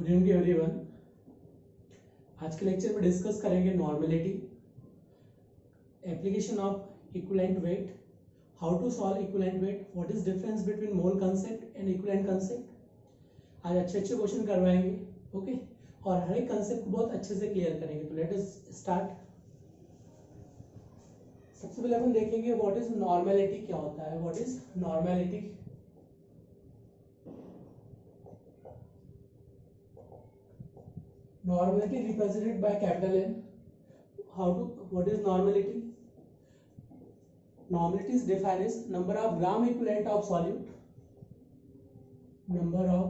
Good evening everyone. आज के lecture में डिस्कस करेंगे normality, application of equivalent weight, how to solve equivalent weight, what is difference between mole concept and equivalent concept. आज अच्छे अच्छे question करवाएंगे, okay, और हर एक कांसेप्ट को बहुत अच्छे से क्लियर करेंगे। तो लेट अस स्टार्ट। सबसे पहले अपन देखेंगे व्हाट इज नॉर्मेलिटी, क्या होता है, what is normality. Normality represented by capital N. What is normality? Normality is defined as number of gram equivalent of solute. Number of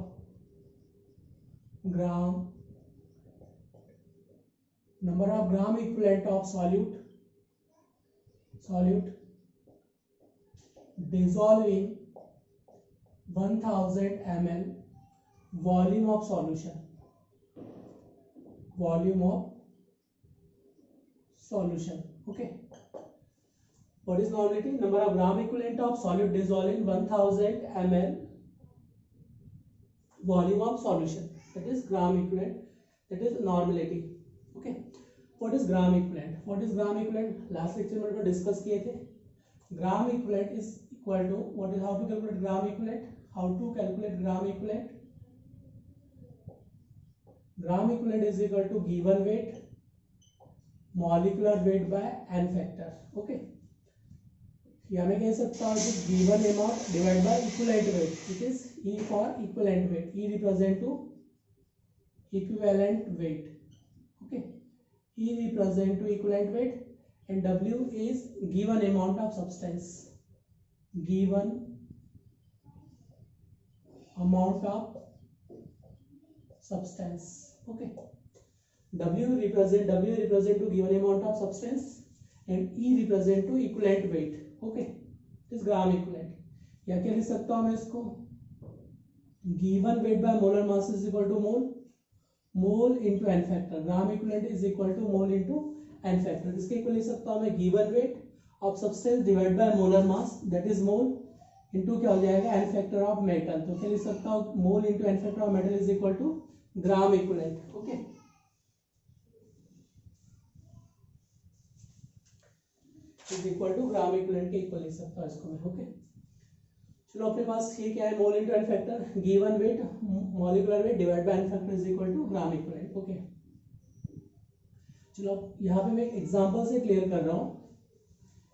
gram equivalent of solute dissolving 1000 ml volume of solution. Okay. What is normality? Number of gram equivalent of solute dissolved in 1000 ml volume of solution. That is gram equivalent. That is normality. Okay. What is gram equivalent? Last lecture में हम discuss किए थे. Gram equivalent is equal to what is, how to calculate gram equivalent? Gram equivalent is equal to given weight, molecular weight by n factor. Okay. या मैं कह सकता हूँ given amount divided by equivalent weight. It is E for equivalent weight. E represent to equivalent weight. Okay. E represent to equivalent weight, and W is given amount of substance. Given amount of substance. Okay. W represent to given amount of substance, and E represent to equivalent weight. Okay. This gram equivalent. या क्या लिख सकता हूँ मैं इसको? Given weight by molar mass is equal to mole into n factor. Gram equivalent is equal to mole into n factor. इसके equal लिख सकता हूँ मैं given weight of substance divided by molar mass, that is mole, into क्या हो जाएगा n factor of metal. तो क्या लिख सकता हूँ? Mole into n factor of metal is equal to gram equivalent. Okay. is equal to gram equivalent के equal लिख सकता हूँ इसको मैं. ओके. चलो अपने पास ये क्या है? Mole into N factor, given weight molecular weight divide by N factor is equal to gram equivalent. Okay. चलो यहाँ पे मैं एक एग्जांपल से क्लियर कर रहा हूँ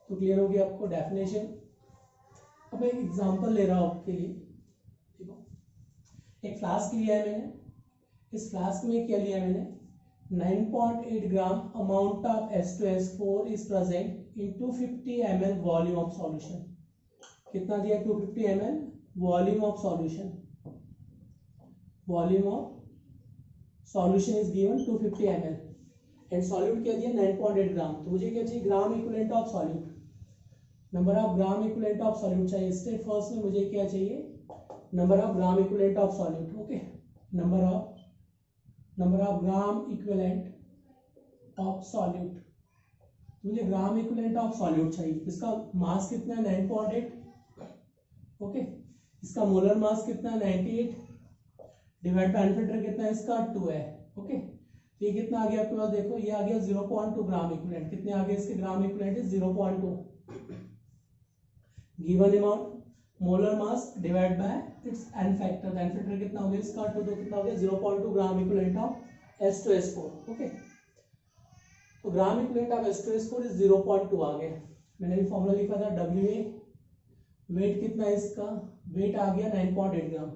तो क्लियर हो गया आपको डेफिनेशन. अब मैं एक एग्जांपल ले रहा हूँ आपके लिए. देखो, एक फ्लास्क लिया है मैंने. इस फ्लास्क में क्या लिया मैंने? 9.8 gram amount of H2S4 is present in 250 ml volume of solution. कितना दिया? 250 ml volume of solution. Volume of solution is given 250 ml and solute क्या दिया? 9.8 ग्राम. तो मुझे क्या चाहिए? Gram equivalent of solute. Number of gram equivalent of solute चाहिए. Step first में मुझे क्या चाहिए? Number of gram equivalent of solute. Okay. Number of gram equivalent of solute. मुझे ग्राम इक्विवेलेंट ऑफ सॉल्यूट चाहिए. इसका मास कितना है? 9.8. ओके. इसका मोलर मास कितना है? 98. डिवाइड बाय एन फैक्टर कितना है इसका? 2 है. ओके. तो ये कितना आ गया आपके पास? देखो ये आ गया 0.2 ग्राम इक्विवेलेंट. कितने आ गए इसके? Gram equivalent is 0.2. Given amount molar mass divide by its N factor. N factor कितना हो गया इसका? 2. तो कितना हो गया? 0.2 ग्राम इक्विवेलेंट ऑफ H2S4. ओके. तो gram equivalent of H2S4 is 0.2 आ गया. मैंने भी फॉर्मूला लिखा था WA. वेट कितना है इसका? वेट आ गया 9.8 ग्राम.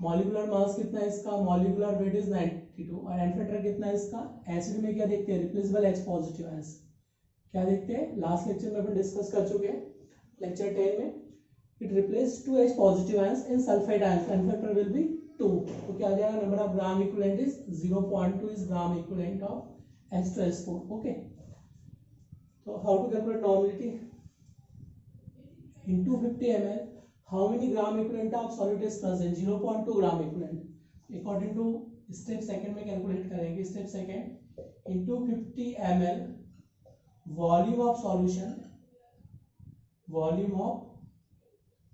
मॉलिक्यूलर मास कितना है इसका? Molecular weight is 92. और एन फैक्टर कितना है इसका? एसिड में क्या देखते हैं? Replaceable H positive ions. क्या देखते हैं? लास्ट लेक्चर में अपन डिस्कस कर चुके हैं, लेक्चर 10 में. It replace 2 H positive ions in sulphide ions. N factor will be 2. तो क्या आ जाएगा? Number of gram equivalent is 0.2 is gram equivalent of H2S4. Okay. तो how to calculate normality? In 250 ml, how many gram equivalent of solute is present? 0.2 gram equivalent. According to step second में calculate करेंगे. Step second, in 250 ml volume of solution, volume of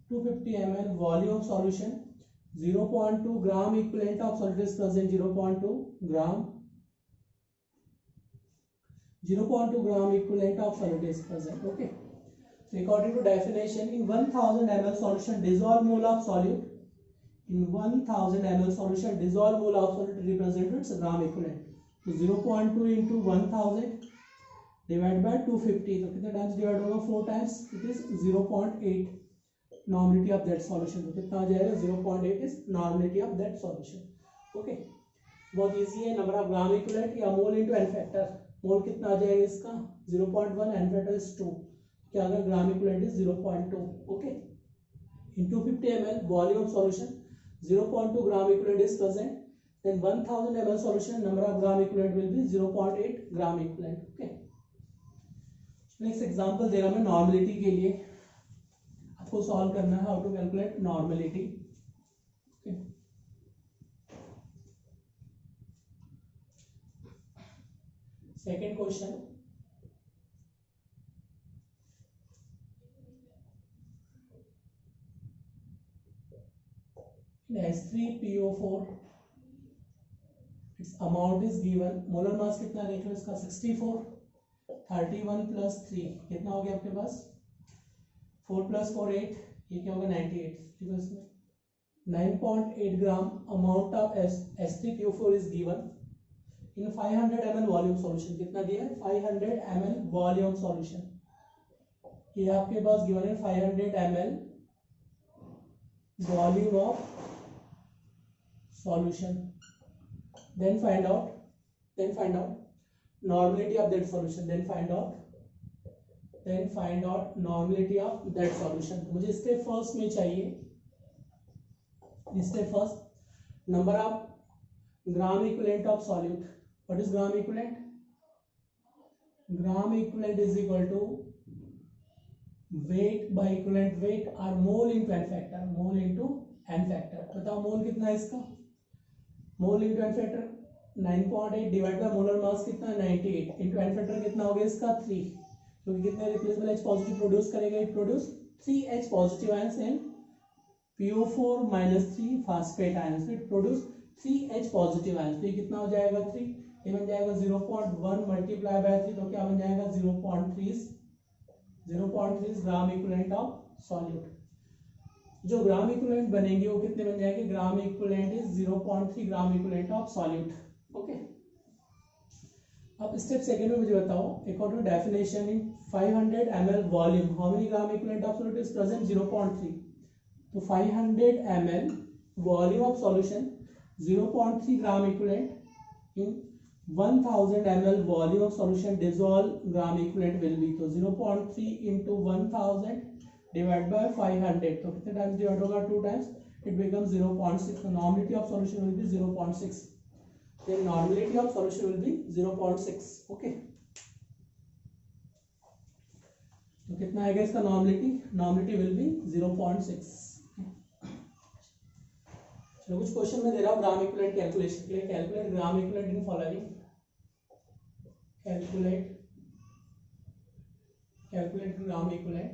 250 ml volume of solution 0.2 gram equivalent of solid is present. 0.2 gram 0.2 gram equivalent of solid is present. Okay. So according to definition, in 1000 ml solution, dissolved mole of solute. In 1000 ml solution, dissolved mole of solute represents its gram equivalent. So 0.2 into 1000 divided by 250. तो कितने times divide होगा? 4 times. It is 0.8 normality of that solution. तो कितना आ जाएगा? 0.8 is normality of that solution. Okay, बहुत easy है. Number of gram equivalent या mole into N factor. Mole कितना आ जाएगा इसका? 0.1. N factor is 2. क्या अगर gram equivalent is 0.2. Okay, in 250 ml volume of solution 0.2 gram equivalent is present. Then 1000 ml solution, number of gram equivalent will be 0.8 gram equivalent. Okay. Next example दे रहा मैं normality के लिए. आपको solve करना है how to calculate normality. Second question. S3PO4 its amount is given. Molar mass कितना देख लो इसका? 64. 31 प्लस 3 कितना हो गया आपके पास? 4 प्लस 4 8. ये क्या होगा? 98. ठीक है, इसमें 9.8 gram amount of S3PO4 is given in 500 ml volume solution. कितना दिया है? 500 ml वॉल्यूम सॉल्यूशन. ये आपके पास गिवन है 500 ml volume of solution. Then find out normality of that solution. Then find out normality of that solution. मुझे step first में चाहिए. Step first, number of gram equivalent of solute. What is gram equivalent? Gram equivalent is equal to weight by equivalent weight और mole into N factor. Mole into N factor. बताओ mole कितना है इसका? Mole into N factor 9.8 divide by molar mass कितना है? 98 into N factor कितना हो गया इसका? 3. क्योंकि कितने रिप्लेसेबल H पॉजिटिव प्रोड्यूस करेगा? It produce 3 H positive ions and PO4 - 3 phosphate ions. It produce 3 H positive ions. तो ये कितना हो जाएगा? 3. ये बन जाएगा 0.1 मल्टीप्लाई बाय 3. तो क्या बन जाएगा? 0.3 ग्राम इक्विवेलेंट ऑफ सॉल्यूट. जो ग्राम इक्विवेलेंट बनेंगे वो कितने बन जाएंगे? Gram equivalent is 0.3 gram equivalent of solute. Okay, अब स्टेप सेकंड में मुझे बताओ according to definition in 500 ml volume how many gram equivalent of solute is present? 0.3. तो 500 ml volume of solution 0.3 gram equivalent in 1000 ml volume of solution dissolve gram equivalent will be. तो 0.3 into 1000 divide by 500. तो कितने times divide होगा? 2 times. It becomes 0.6. तो normality of solution will be 0.6. then normality of solution will be 0.6. Okay, तो कितना आएगा इसका normality? Normality will be 0.6. चलो कुछ क्वेश्चन में दे रहा हूं ग्राम इक्विवेलेंट कैलकुलेशन के लिए. Calculate gram equivalent in following. Calculate gram equivalent.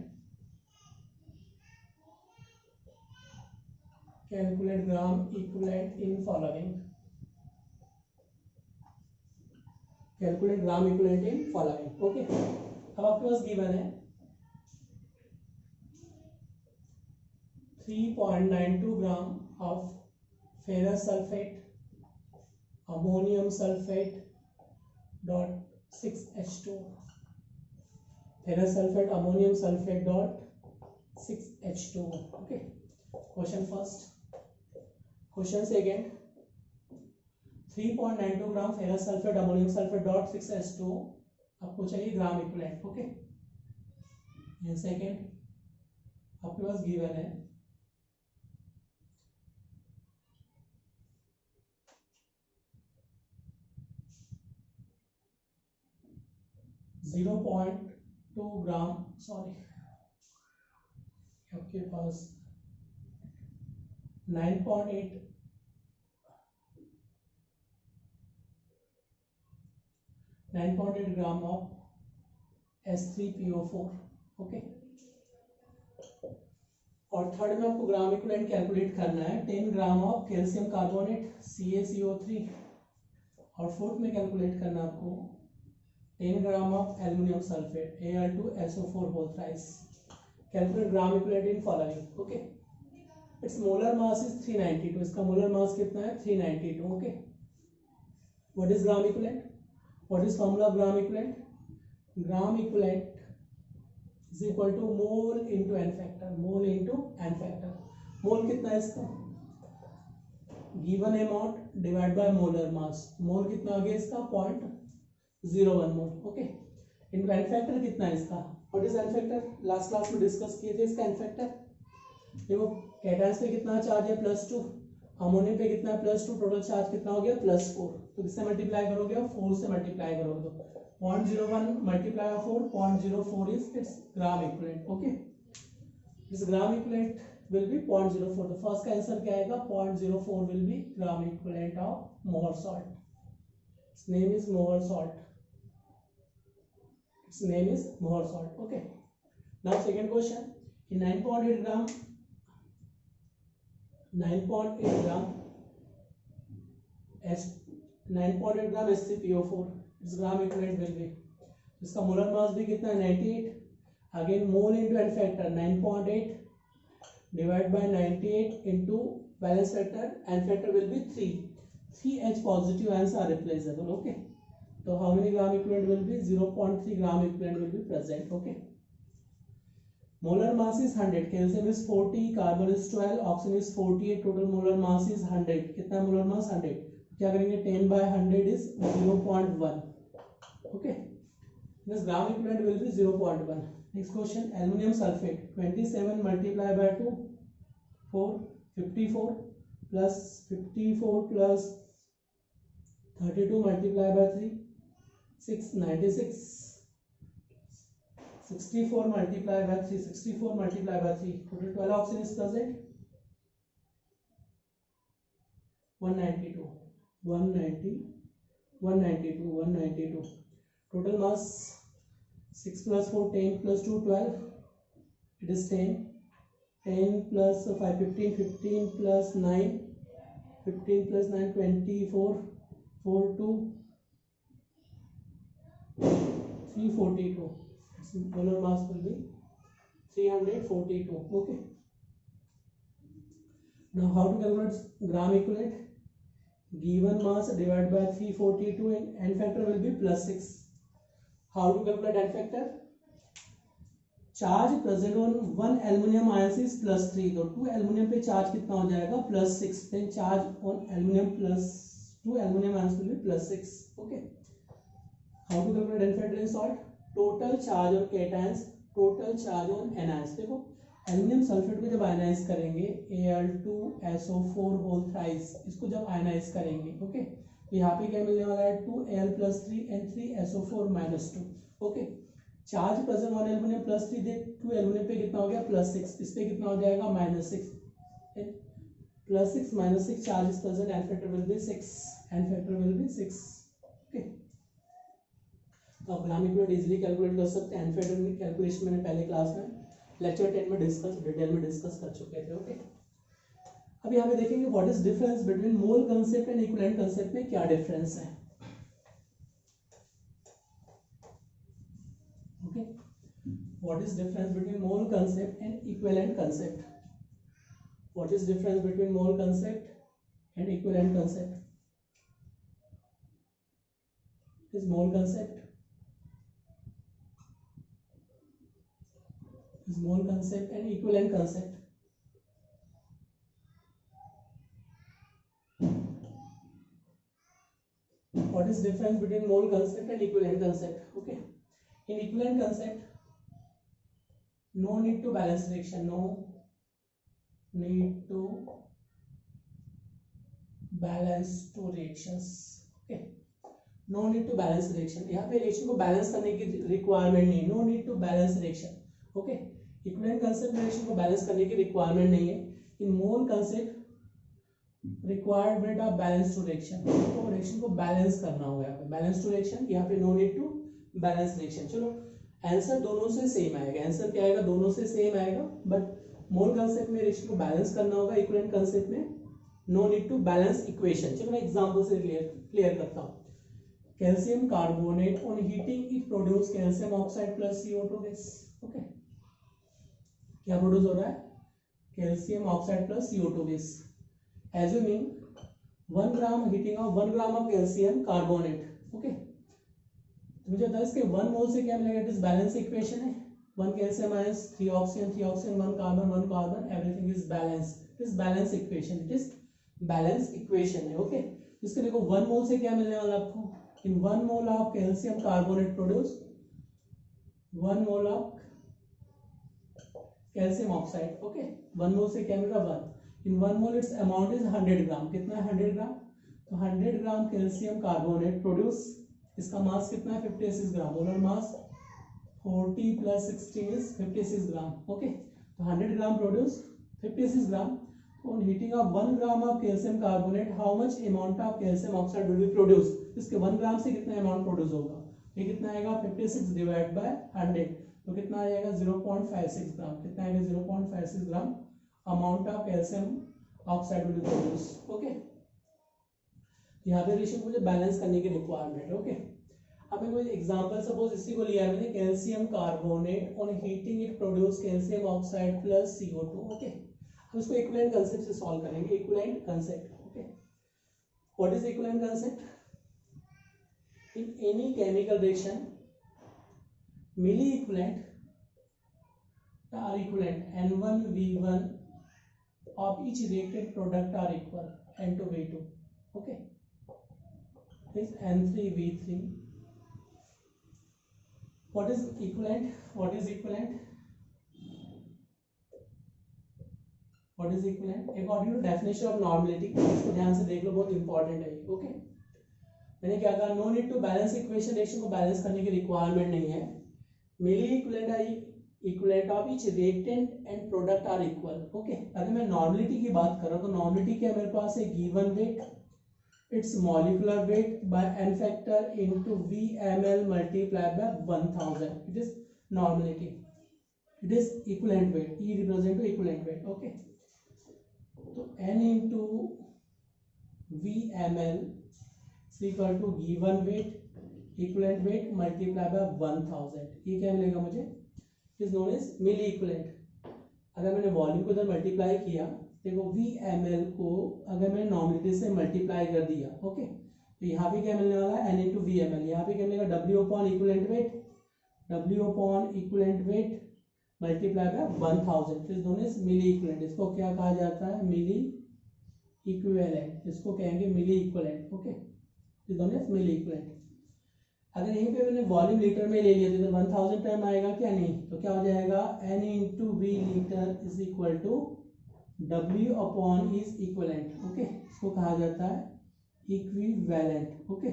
Calculate gram equivalent in following. Calculate gram equivalent in following. Okay, अब आपके पास गिवन है 3.92 gram of ferrous sulphate ammonium sulphate dot 6H2. Ferrous sulphate ammonium sulphate dot 6H2. Okay, question first. Question second, 3.92 gram ferrous sulphate ammonium sulphate dot 6H2 आपको चाहिए gram equivalent. Okay, second आपके पास given है 0.2 ग्राम आपके पास 9.8 gram of S3PO4. Okay, और third में आपको gram equivalent calculate करना है 10 gram of calcium carbonate CaCO3 और फोर्थ में कैलकुलेट करना आपको 10 gram of aluminium sulphate Al2SO4 whole thrice. Calculate gram equivalent in following. Okay, its molar mass is 392, इसका मोलर मास कितना है 392। Okay, what is gram equivalent, what is formula of gram equivalent, gram equivalent is equal to mole into n factor, mole into n factor। Mole कितना है इसका, given amount divide by molar mass, mole कितना आ गया इसका 0.01 mole. Okay, into n factor कितना है इसका, what is n factor, last class में डिस्कस किए थे इसका n फैक्टर। देखो कैटायंस पे कितना चार्ज है +2, अमोनियम पे कितना है +2, टोटल चार्ज कितना हो गया +4। तो किससे मल्टीप्लाई करोगे, 4 से मल्टीप्लाई करोगे तो 0.01 multiply of 4, 0.04 is its gram equivalent। okay, this gram equivalent will be 0.04। तो फर्स्ट का आंसर क्या आएगा, 0.04 will be gram equivalent of Mohr salt। its name is Mohr salt, its name is Mohr salt। okay, now second question, in 9.8 gram 9.8 gram H3PO4 इस gram equivalent will be, इसका molar mass भी कितना है 98, again mole into N factor 9.8 divide by 98 into balance factor, N factor will be 3 H positive ions are replaceable. Okay, तो how many gram equivalent will be 0.3 gram equivalent will be present. Okay, molar mass is 100, calcium is 40, carbon is 12, oxygen is 48, total molar mass is 100। कितना molar mass 100, क्या करेंगे 10/100 is 0.1। Okay, this gram equivalent will B 0.1। Next question, aluminium sulphate 27 multiply by 2 4 54 plus 54 plus 32 multiply by 3 6 96 64 multiply by 3 64 multiply by 3 total 12 oxygen is present 192 192 total mass 6 plus 4 10 plus 2 12, it is 10 10 plus 5 15 15 plus 9 15 plus 9 24 4 2 342, its molar mass will be 342। okay, now how to calculate gram equivalent, given mass divided by 342 and n factor will be +6। how to calculate n factor, charge present on one aluminum ion is +3, तो 2 aluminum पे charge कितना हो जाएगा +6, then charge on aluminum plus 2 aluminum ions will be +6। okay, how to calculate n factor in salt, total charge on cations, total charge on anions। देखो aluminium sulphate को जब ionise करेंगे Al2SO4 whole thrice, इसको जब ionise करेंगे okay, तो यहाँ पे क्या मिलने वाला है 2Al + 3 and 3SO4 - 2। Okay, charge present on aluminium +3 they 2 aluminium पे कितना हो गया +6, इस पे कितना हो जाएगा -6, +6 - 6 charge is present, n factor will be 6, n factor will be 6। Okay, तो आप ग्राम इक्विवेलेंट इजीली कैलकुलेट कर सकते हैं। एन फैक्टर की कैलकुलेशन मैंने पहले क्लास में लेक्चर 10 में डिटेल में डिस्कस कर चुके थे। ओके, अब यहाँ पे देखेंगे what is difference between mole concept and equivalent concept में क्या डिफरेंस है। Okay, what is difference between mole concept and equivalent concept, what is difference between mole concept and equivalent concept, is mole concept is mole concept and equivalent concept। what is difference between mole concept and equivalent concept? okay, in equivalent concept no need to balance reaction, no need to balance two reactions। okay, no need to balance reaction, यहाँ पे reaction को balance करने की requirement नहीं, no need to balance reaction। Okay, equivalent concept में reaction को balance करने की रिक्वायरमेंट नहीं है। In mole concept requirement of balance to reaction, तो रिएक्शन को बैलेंस करना होगा, यहाँ पे बैलेंस टू रिएक्शन, यहाँ पे no need to balance reaction. चलो आंसर दोनों से सेम आएगा, आंसर क्या आएगा दोनों से सेम आएगा, बट मोल कंसेप्ट में रेशियो को बैलेंस करना होगा, इक्विवेलेंट कंसेप्ट में no need to balance equation. चलो मैं एग्जांपल से क्लियर करता हूँ। Calcium carbonate on heating it produce calcium oxide plus CO2 gas. Okay, क्या प्रोड्यूस हो रहा है? Calcium oxide plus CO2 gas. Assuming 1 gram heating of 1 gram of calcium carbonate. Okay, तो मुझे बता इसके 1 मोल से क्या मिलेगा? इट इज बैलेंस इक्वेशन है। 1 calcium minus 3 oxygen 1 carbon 1 carbon, everything is balance. It is balance equation, it is balance equation है। Okay, इसके देखो 1 मोल से क्या मिलने वाला आपको? इन 1 mole of calcium carbonate produce 1 mole of calcium oxide. Okay, 1 मोल से क्या मिल रहा? 1। इन 1 मोल इट्स अमाउंट इज 100 ग्राम। कितना है? 100 ग्राम। तो 100 ग्राम कैल्शियम कार्बोनेट प्रोड्यूस, इसका मास कितना है? 56 gram. Molar mass 40 plus 16 is 56 gram. Okay, तो 100 gram produce 56 gram. On heating of 1 gram of calcium carbonate, how much amount of calcium oxide will be produced? इसके 1 ग्राम से कितना अमाउंट प्रोड्यूस होगा? ये कितना आएगा? 56 डिवाइड बाय 100, तो कितना आएगा? 0.56 ग्राम। कितना आएगा? 0.56 gram amount of calcium oxide will be produce. Okay, यहाँ पे रेशियो मुझे बैलेंस करने की रिक्वायरमेंट है। ओके, अब मैं कोई एग्जांपल सपोज इसी को लिया मैंने, calcium carbonate on heating it produce calcium oxide plus CO2। Okay, हम इसको इक्विवेलेंट कांसेप्ट से सॉल्व करेंगे। Equivalent concept. Okay, what is equivalent concept? In any chemical reaction milliequivalent are equivalent N1V1 of each reacted product are equal N2V2. Okay, is N3V3. What is equivalent? What is equivalent? What is equivalent? According to definition of normality, इसको ध्यान से देख लो, बहुत important है। Okay, मैंने क्या कहा? No need to balance equation, ratio को बैलेंस करने की रिक्वायरमेंट नहीं है। Milliequivalent I equivalent of each reactant and product are equal. Okay, अगर मैं नॉर्मलिटी की बात कर रहा हूँ तो नॉर्मलिटी क्या मेरे पास है? Given weight, its molecular weight by n factor into VmL multiplied by 1000। It is normality, it is equivalent weight. E represent to equivalent weight. Okay, तो n into VmL is equal to given weight equivalent weight multiply by 1000। ये क्या मिलेगा मुझे? Is known as milliequivalent. अगर मैंने volume को इधर multiply किया, देखो VmL को अगर मैंने नॉर्मलिटी से मल्टीप्लाई कर दिया, ओके, तो यहाँ पे क्या मिलने वाला है? n into VmL। यहाँ पे क्या मिलेगा? W upon equivalent weight, W upon equivalent weight multiply by 1000 is known as milliequivalent. इसको क्या कहा जाता है? Milliequivalent. इसको कहेंगे milliequivalent. Okay, is known as milliequivalent. अगर यहीं पे मैंने वॉल्यूम लीटर में ले लिया तो 1000 टर्म आएगा क्या? नहीं, तो क्या हो जाएगा? n into V litre is equal to W upon is equivalent. Okay, इसको कहा जाता है इक्विवेलेंट। ओके,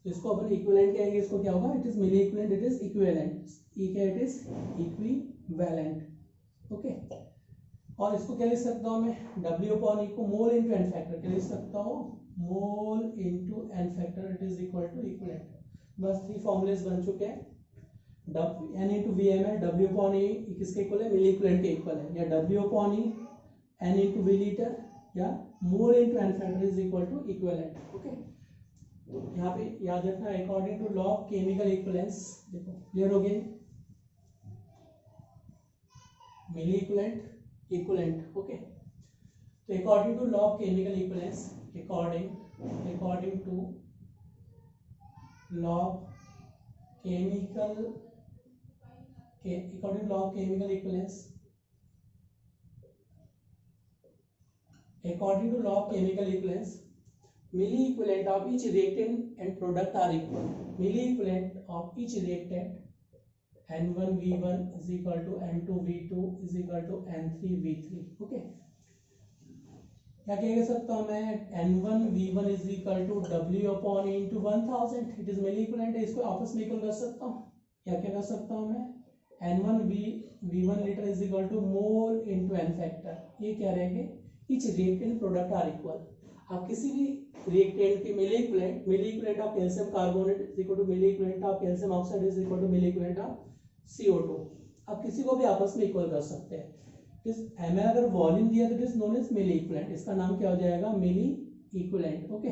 तो इसको अपन इक्विवेलेंट कहेंगे। इसको क्या होगा? It is milli equivalent, it is equivalent. E क्या? It is equivalent. ओके, और इसको क्या लिख सकता हूँ मैं? W अपॉन ई को मोल इंटू n फैक्टर क्या लिख सकता हूँ? Mole into n factor, it is equal to equivalent. बस 3 फॉर्मूलेस बन चुके हैं। n into VmL, W upon E किसके इक्वल है? मिली इक्विवेलेंट के इक्वल है। या W upon E n into V litre, या mole into n factor is equal to equivalent. Okay, यहाँ पे याद रखना according to law of chemical equivalence. देखो क्लियर हो गया? Milliequivalent equivalent. ओके, तो according to law of chemical equivalence, according to law of chemical equivalence, according to law of chemical equivalence, milli equivalent of each reactant and product are equal. Milli equivalent of each reactant N1V1 is equal to N2V2 is equal to N3V3. okay, क्या कह सकता हूँ मैं? N1V1 is equal to W upon E into 1000। It is milli equivalent है, इसको आपस में equal कर सकता हूँ। क्या कर सकता हूँ मैं? N1V1 litre is equal to mole into n factor. ये क्या रहेंगे? Each reactant product are equal. आप किसी भी रिएक्टेंट की milliequivalent of calcium carbonate is equal to milliequivalent of calcium oxide is equal to milliequivalent of CO2। आप किसी को भी आपस में इक्वल कर सकते हैं। एम एल अगर वॉल्यूम दिया तो it is known as milliequivalent, इसका नाम क्या हो जाएगा, मिली इक्विवेलेंट। ओके,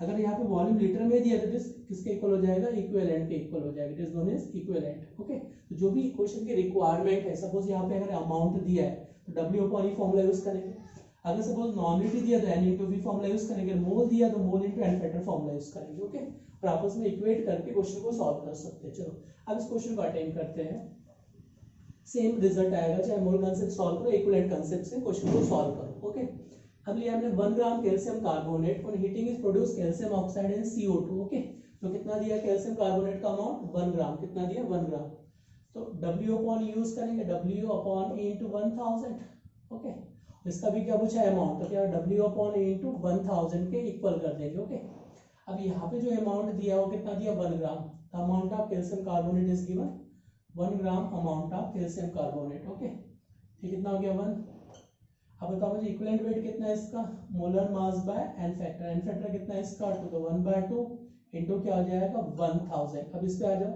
अगर यहाँ पे वॉल्यूम लीटर में दिया तो इट इज किसके इक्वल हो जाएगा, इक्विवेलेंट के इक्वल हो जाएगा, it is known as equivalent. Okay, तो जो भी क्वेश्चन की रिक्वायरमेंट है, सपोज यहाँ पे अगर अमाउंट दिया है तो W upon E formula use करेंगे, अगर सपोज नॉमिनिटी दिया तो N into V formula use करेंगे, मोल दिया तो mole into N factor formula use करेंगे। ओके, और आपस में इक्वेट करके क्वेश्चन को सॉल्व कर सकते हैं। चलो अब इस क्वेश्चन को अटेम्प्ट करते हैं, सेम रिजल्ट आएगा, चाहे मोल कंसेप्ट सॉल्व करो, इक्विवेलेंट कंसेप्ट से क्वेश्चन को सॉल्व करो। ओके, अब लिया हमने 1 ग्राम calcium carbonate, on heating is produce calcium oxide and CO2। Okay, तो कितना दिया कैल्शियम कार्बोनेट का अमाउंट 1 ग्राम, कितना दिया 1 ग्राम, तो W अपॉन यूज करेंगे, W upon E into 1000। Okay, इसका भी क्या पूछा है अमाउंट, तो क्या W अपॉन E इंटू 1000 के इक्वल कर देंगे। ओके, अब यहाँ पे जो अमाउंट दिया वो कितना दिया 1 gram, amount of calcium carbonate is given 1 gram amount of calcium carbonate. Okay, ये कितना हो गया 1। अब बताओ मुझे इक्विवेलेंट वेट कितना है इसका, molar mass by N factor, N factor कितना है इसका 2, तो 1/2 इंटू क्या हो जाएगा 1000। अब इस पे आ जाओ,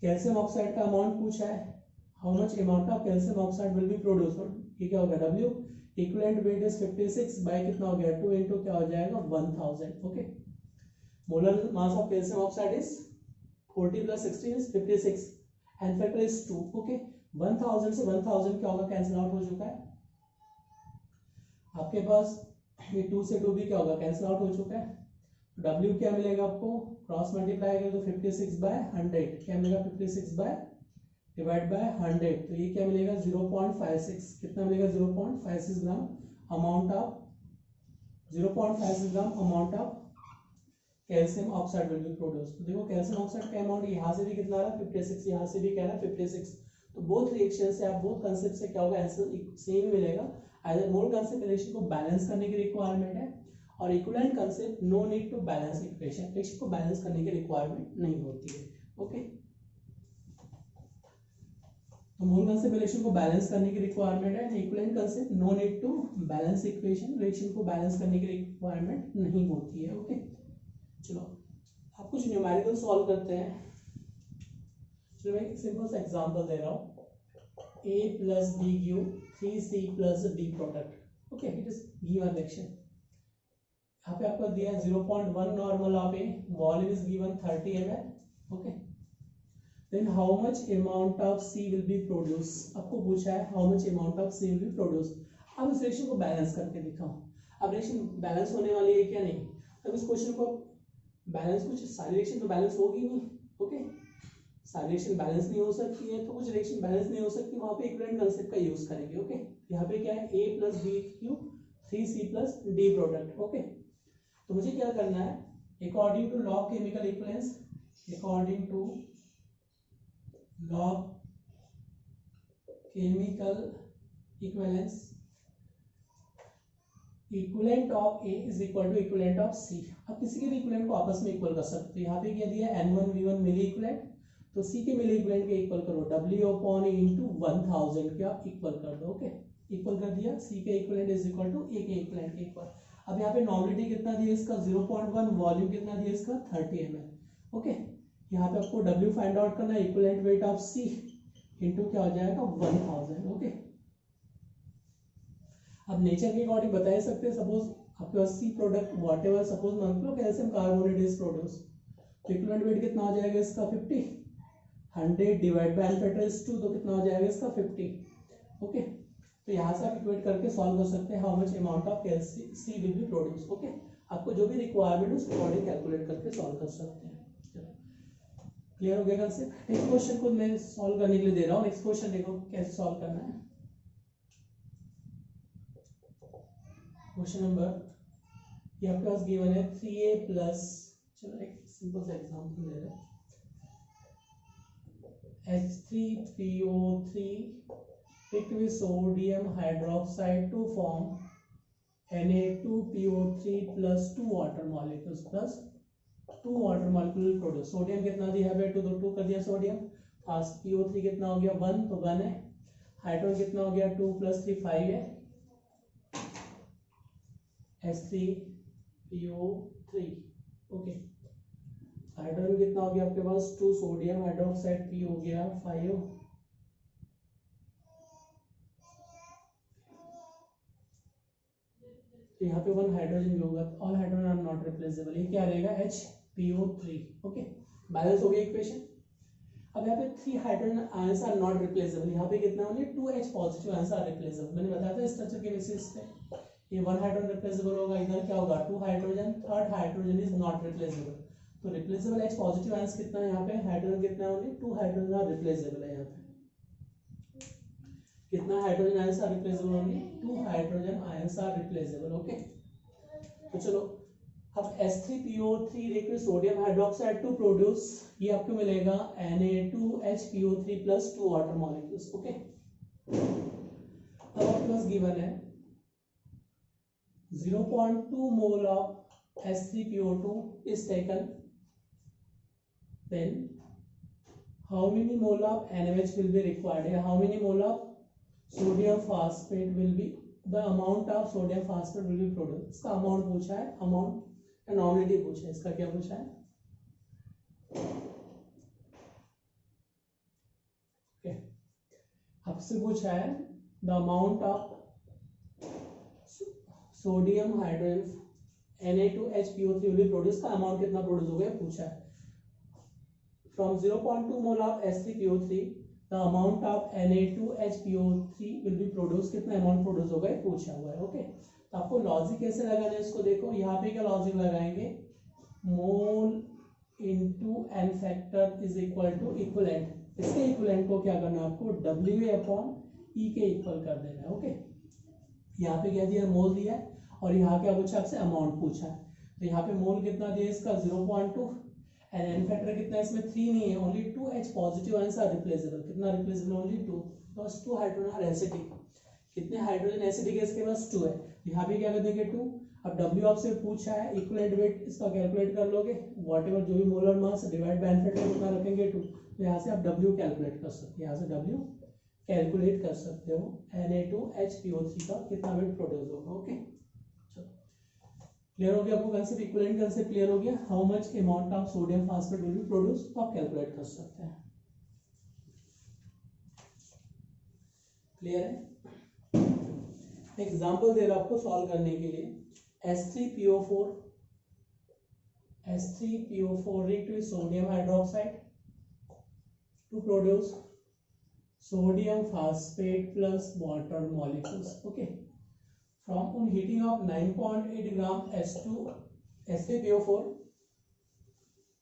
कैल्शियम ऑक्साइड का अमाउंट पूछा है, how much amount of calcium oxide will be produce, ये क्या हो गया W, इक्विवेलेंट वेट इज 56 बाय कितना हो गया 2 इंटू क्या हो जाएगा 1000। Okay, molar mass of calcium oxide is 40 + 16 is 56, N factor is 2। Okay, 1000 से 1000 क्या होगा, कैंसिल आउट हो चुका है आपके पास, ये 2 से 2 भी क्या होगा, कैंसिल आउट हो चुका है। W क्या मिलेगा आपको, क्रॉस मल्टीप्लाई करें तो 56/100 क्या मिलेगा, 56 डिवाइड बाय 100, तो ये क्या मिलेगा 0.56, कितना मिलेगा 0.56 gram amount of 0.56 gram amount of calcium oxide will be produce. तो देखो कैल्शियम ऑक्साइड का अमाउंट यहाँ से भी कितना आ रहा है 56, यहाँ से भी क्या है 56, तो बोथ रिएक्शन से आप बोथ कंसेप्ट से क्या होगा आंसर सेम ही मिलेगा। आइदर मोल कंसेप्ट रिएक्शन को बैलेंस करने की रिक्वायरमेंट है, और equivalent concept no need to balance equation, reaction को बैलेंस करने की रिक्वायरमेंट नहीं होती है। ओके, तो मोल कंसेप्ट रिएक्शन को बैलेंस करने की रिक्वायरमेंट है, equivalent concept no need to balance equation, reaction को बैलेंस करने की रिक्वायरमेंट नहीं होती है। ओके, चलो आप कुछ न्यूमेरिकल सॉल्व करते हैं। चलो मैं एक सिंपल सा एग्जांपल दे रहा हूँ, A + B give 3C + D product. Okay, it is given reaction, यहाँ पे आपको दिया है 0.1 normal of A, volume is given 30 ml। Okay, then how much amount of C will be produce, आपको पूछा है how much amount of C will be produce. अब इस रिएक्शन को बैलेंस करके दिखाओ, अब रिएक्शन बैलेंस होने वाली है क्या नहीं, अब इस क्वेश्चन को बैलेंस, कुछ सारी रिएक्शन तो बैलेंस होगी नहीं। ओके, सारी रिएक्शन बैलेंस नहीं हो सकती है, तो कुछ रिएक्शन बैलेंस नहीं हो सकती, वहां पे इक्विवेलेंट कंसेप्ट का यूज करेंगे। ओके, यहाँ पे क्या है A + B Q 3C + D product. Okay, तो मुझे क्या करना है, according to law of chemical equivalence, according to law of chemical equivalence, equivalent of A is equal to equivalent of C। अब किसी के भी इक्विवेलेंट को आपस में इक्वल कर सकते हैं, यहाँ पे क्या दिया N1V1 मिली इक्विवेलेंट, तो C के मिली इक्विवेलेंट के इक्वल करो, W अपॉन E इंटू 1000 क्या इक्वल कर दो। ओके, इक्वल कर दिया, C के equivalent is equal to A के इक्विवेलेंट के इक्वल। अब यहाँ पे नॉमिनिटी कितना दिया इसका 0.1, वॉल्यूम कितना दिया इसका 30 ml। ओके, यहाँ पे आपको W फाइंड आउट करना है, equivalent weight of C into क्या हो जाएगा 1000। ओके, अब नेचर के अकॉर्डिंग बता ही सकते हैं, सपोज आपके पास C product whatever, suppose मान लो कैल्शियम कार्बोनेट इज प्रोड्यूस, तो इक्विवेलेंट वेट कितना हो जाएगा इसका 50, 100 divide by N factor is 2, तो कितना हो जाएगा इसका 50। ओके, तो यहाँ से आप इक्वेट करके सॉल्व कर सकते हैं how much amount of calcium C will be produce. Okay, आपको जो भी रिक्वायरमेंट है उसके अकॉर्डिंग कैलकुलेट करके सॉल्व कर सकते हैं। चलो क्लियर हो गया कंसेप्ट। नेक्स्ट क्वेश्चन को मैं सॉल्व करने के लिए दे रहा हूँ, नेक्स्ट क्वेश्चन देखो कैसे सॉल्व करना है। क्वेश्चन नंबर ये आपके पास गिवन है 3A प्लस, चलो एक सिंपल सा एग्जांपल ले रहे हैं, H3PO3 picked with sodium hydroxide to form Na2PO3 plus 2 water molecules produce. Sodium कितना दिया है 2, तो 2 कर दिया सोडियम, फास्ट PO3 कितना हो गया 1, तो 1 है, हाइड्रोजन कितना हो गया 2 + 3 5 है, H3PO3। ओके, हाइड्रोजन कितना हो गया आपके पास 2, सोडियम हाइड्रोक्साइड P हो गया 5, तो यहाँ पे 1 हाइड्रोजन भी होगा, all hydrogen are not replaceable, ये क्या रहेगा HPO3। ओके, बैलेंस हो गई इक्वेशन। अब यहाँ पे 3 hydrogen ions are not replaceable, यहाँ पे कितना only 2H positive ions are replaceable. मैंने बताया था स्ट्रक्चर के बेसिस पे ये 1 हाइड्रोजन रिप्लेसेबल होगा, इधर क्या होगा 2 hydrogen, third hydrogen is not replaceable. तो रिप्लेसेबल H पॉजिटिव आयंस कितना है यहाँ पे, हाइड्रोजन कितना है ओनली 2 हाइड्रोजन आर रिप्लेसेबल है। यहाँ पे कितना hydrogen ions are replaceable, only 2 hydrogen ions are replaceable. Okay, तो चलो अब H3PO3 liquid sodium hydroxide to produce, ये आपको मिलेगा Na2HPO3 plus 2 water molecules. Okay, अब आपके पास गिवन है 0.2 mole of H3PO2 is taken, then how many mole of NaOH will be required? How many mole of sodium phosphate will be, the amount of sodium phosphate will be produced? इसका amount पूछा है, amount नॉमिनिटी पूछा है, इसका क्या पूछा है? Okay, आपसे पूछा है the amount of sodium hydrogen Na2HPO3 will be produced, का अमाउंट कितना प्रोड्यूस हो गया पूछा है। From 0.2 mole of H3PO3 the amount of Na2HPO3 will be produced, कितना अमाउंट प्रोड्यूस हो गया पूछा हुआ है। ओके, तो आपको लॉजिक कैसे लगाना है इसको देखो, यहाँ पे क्या लॉजिक लगाएंगे, mole into N factor is equal to equivalent. इसके इक्विवेलेंट को क्या करना है आपको WA/E के इक्वल कर देना है। ओके, यहाँ पे क्या दिया, मोल दिया है, और यहाँ क्या पूछा आपसे, अमाउंट पूछा है। तो यहाँ पे मोल कितना दिया इसका 0.2, एंड एन फैक्टर कितना, इसमें 3 नहीं है, only 2H positive ions are replaceable. कितना रिप्लेसेबल, ओनली 2, बस 2 हाइड्रोजन आर एसिडिक। कितने हाइड्रोजन एसिडिक है इसके पास 2 है, यहाँ पे क्या कर देंगे 2। अब W आपसे पूछा है इक्विवेलेंट वेट, इसका कैलकुलेट कर लोगे, व्हाटएवर जो भी molar mass divide by N factor कितना रखेंगे 2, तो यहाँ से आप W कैलकुलेट कर सकते हैं, यहाँ से W कैलकुलेट कर सकते हो Na2HPO3 का कितना वेट प्रोड्यूस होगा। ओके, क्लियर हो गया आपको कंसेप्ट, इक्विवेलेंट कंसेप्ट क्लियर हो गया। How much amount of sodium phosphate will be produce, तो आप कैलकुलेट कर सकते हैं। क्लियर है, एग्जांपल दे रहा आपको सॉल्व करने के लिए। H3PO4 react with sodium hydroxide to produce sodium phosphate plus water molecules. Okay, from on heating of 9.8 gram H3PO4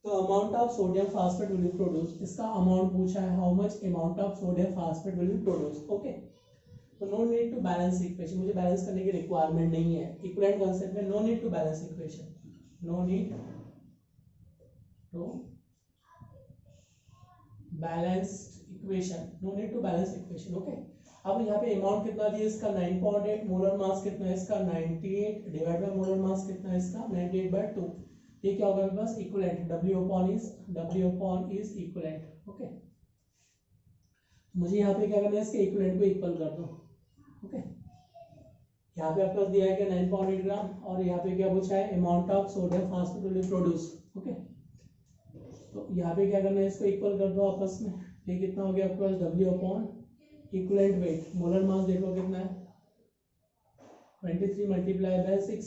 the amount of sodium phosphate will be produced, इसका अमाउंट पूछा है, how much amount of sodium phosphate will be produced. Okay, तो no need to balance equation, मुझे balance करने की requirement नहीं है। Equivalent concept में no need to balance equation, no need to balance equation, no need to balance equation. Okay, अब यहाँ पे अमाउंट कितना दिया इसका 9.8, मोलर मास कितना है इसका 98, डिवाइड बाय मोलर मास कितना है इसका 98/2, ये क्या होगा मेरे पास equivalent, W upon is equivalent. Okay, मुझे यहाँ पे क्या करना है, इसके इक्विवेलेंट को इक्वल कर दो। ओके, यहाँ पे आपके पास दिया है कि 9.8 ग्राम, और यहाँ पे क्या पूछा है, amount of sodium phosphate will be produce. Okay, तो यहाँ पे क्या करना है, इसको इक्वल कर दो आपस में, ये कितना हो गया आपके पास W upon equivalent wait, molar mass देखो कितना है 23 मल्टीप्लाई बाय 6,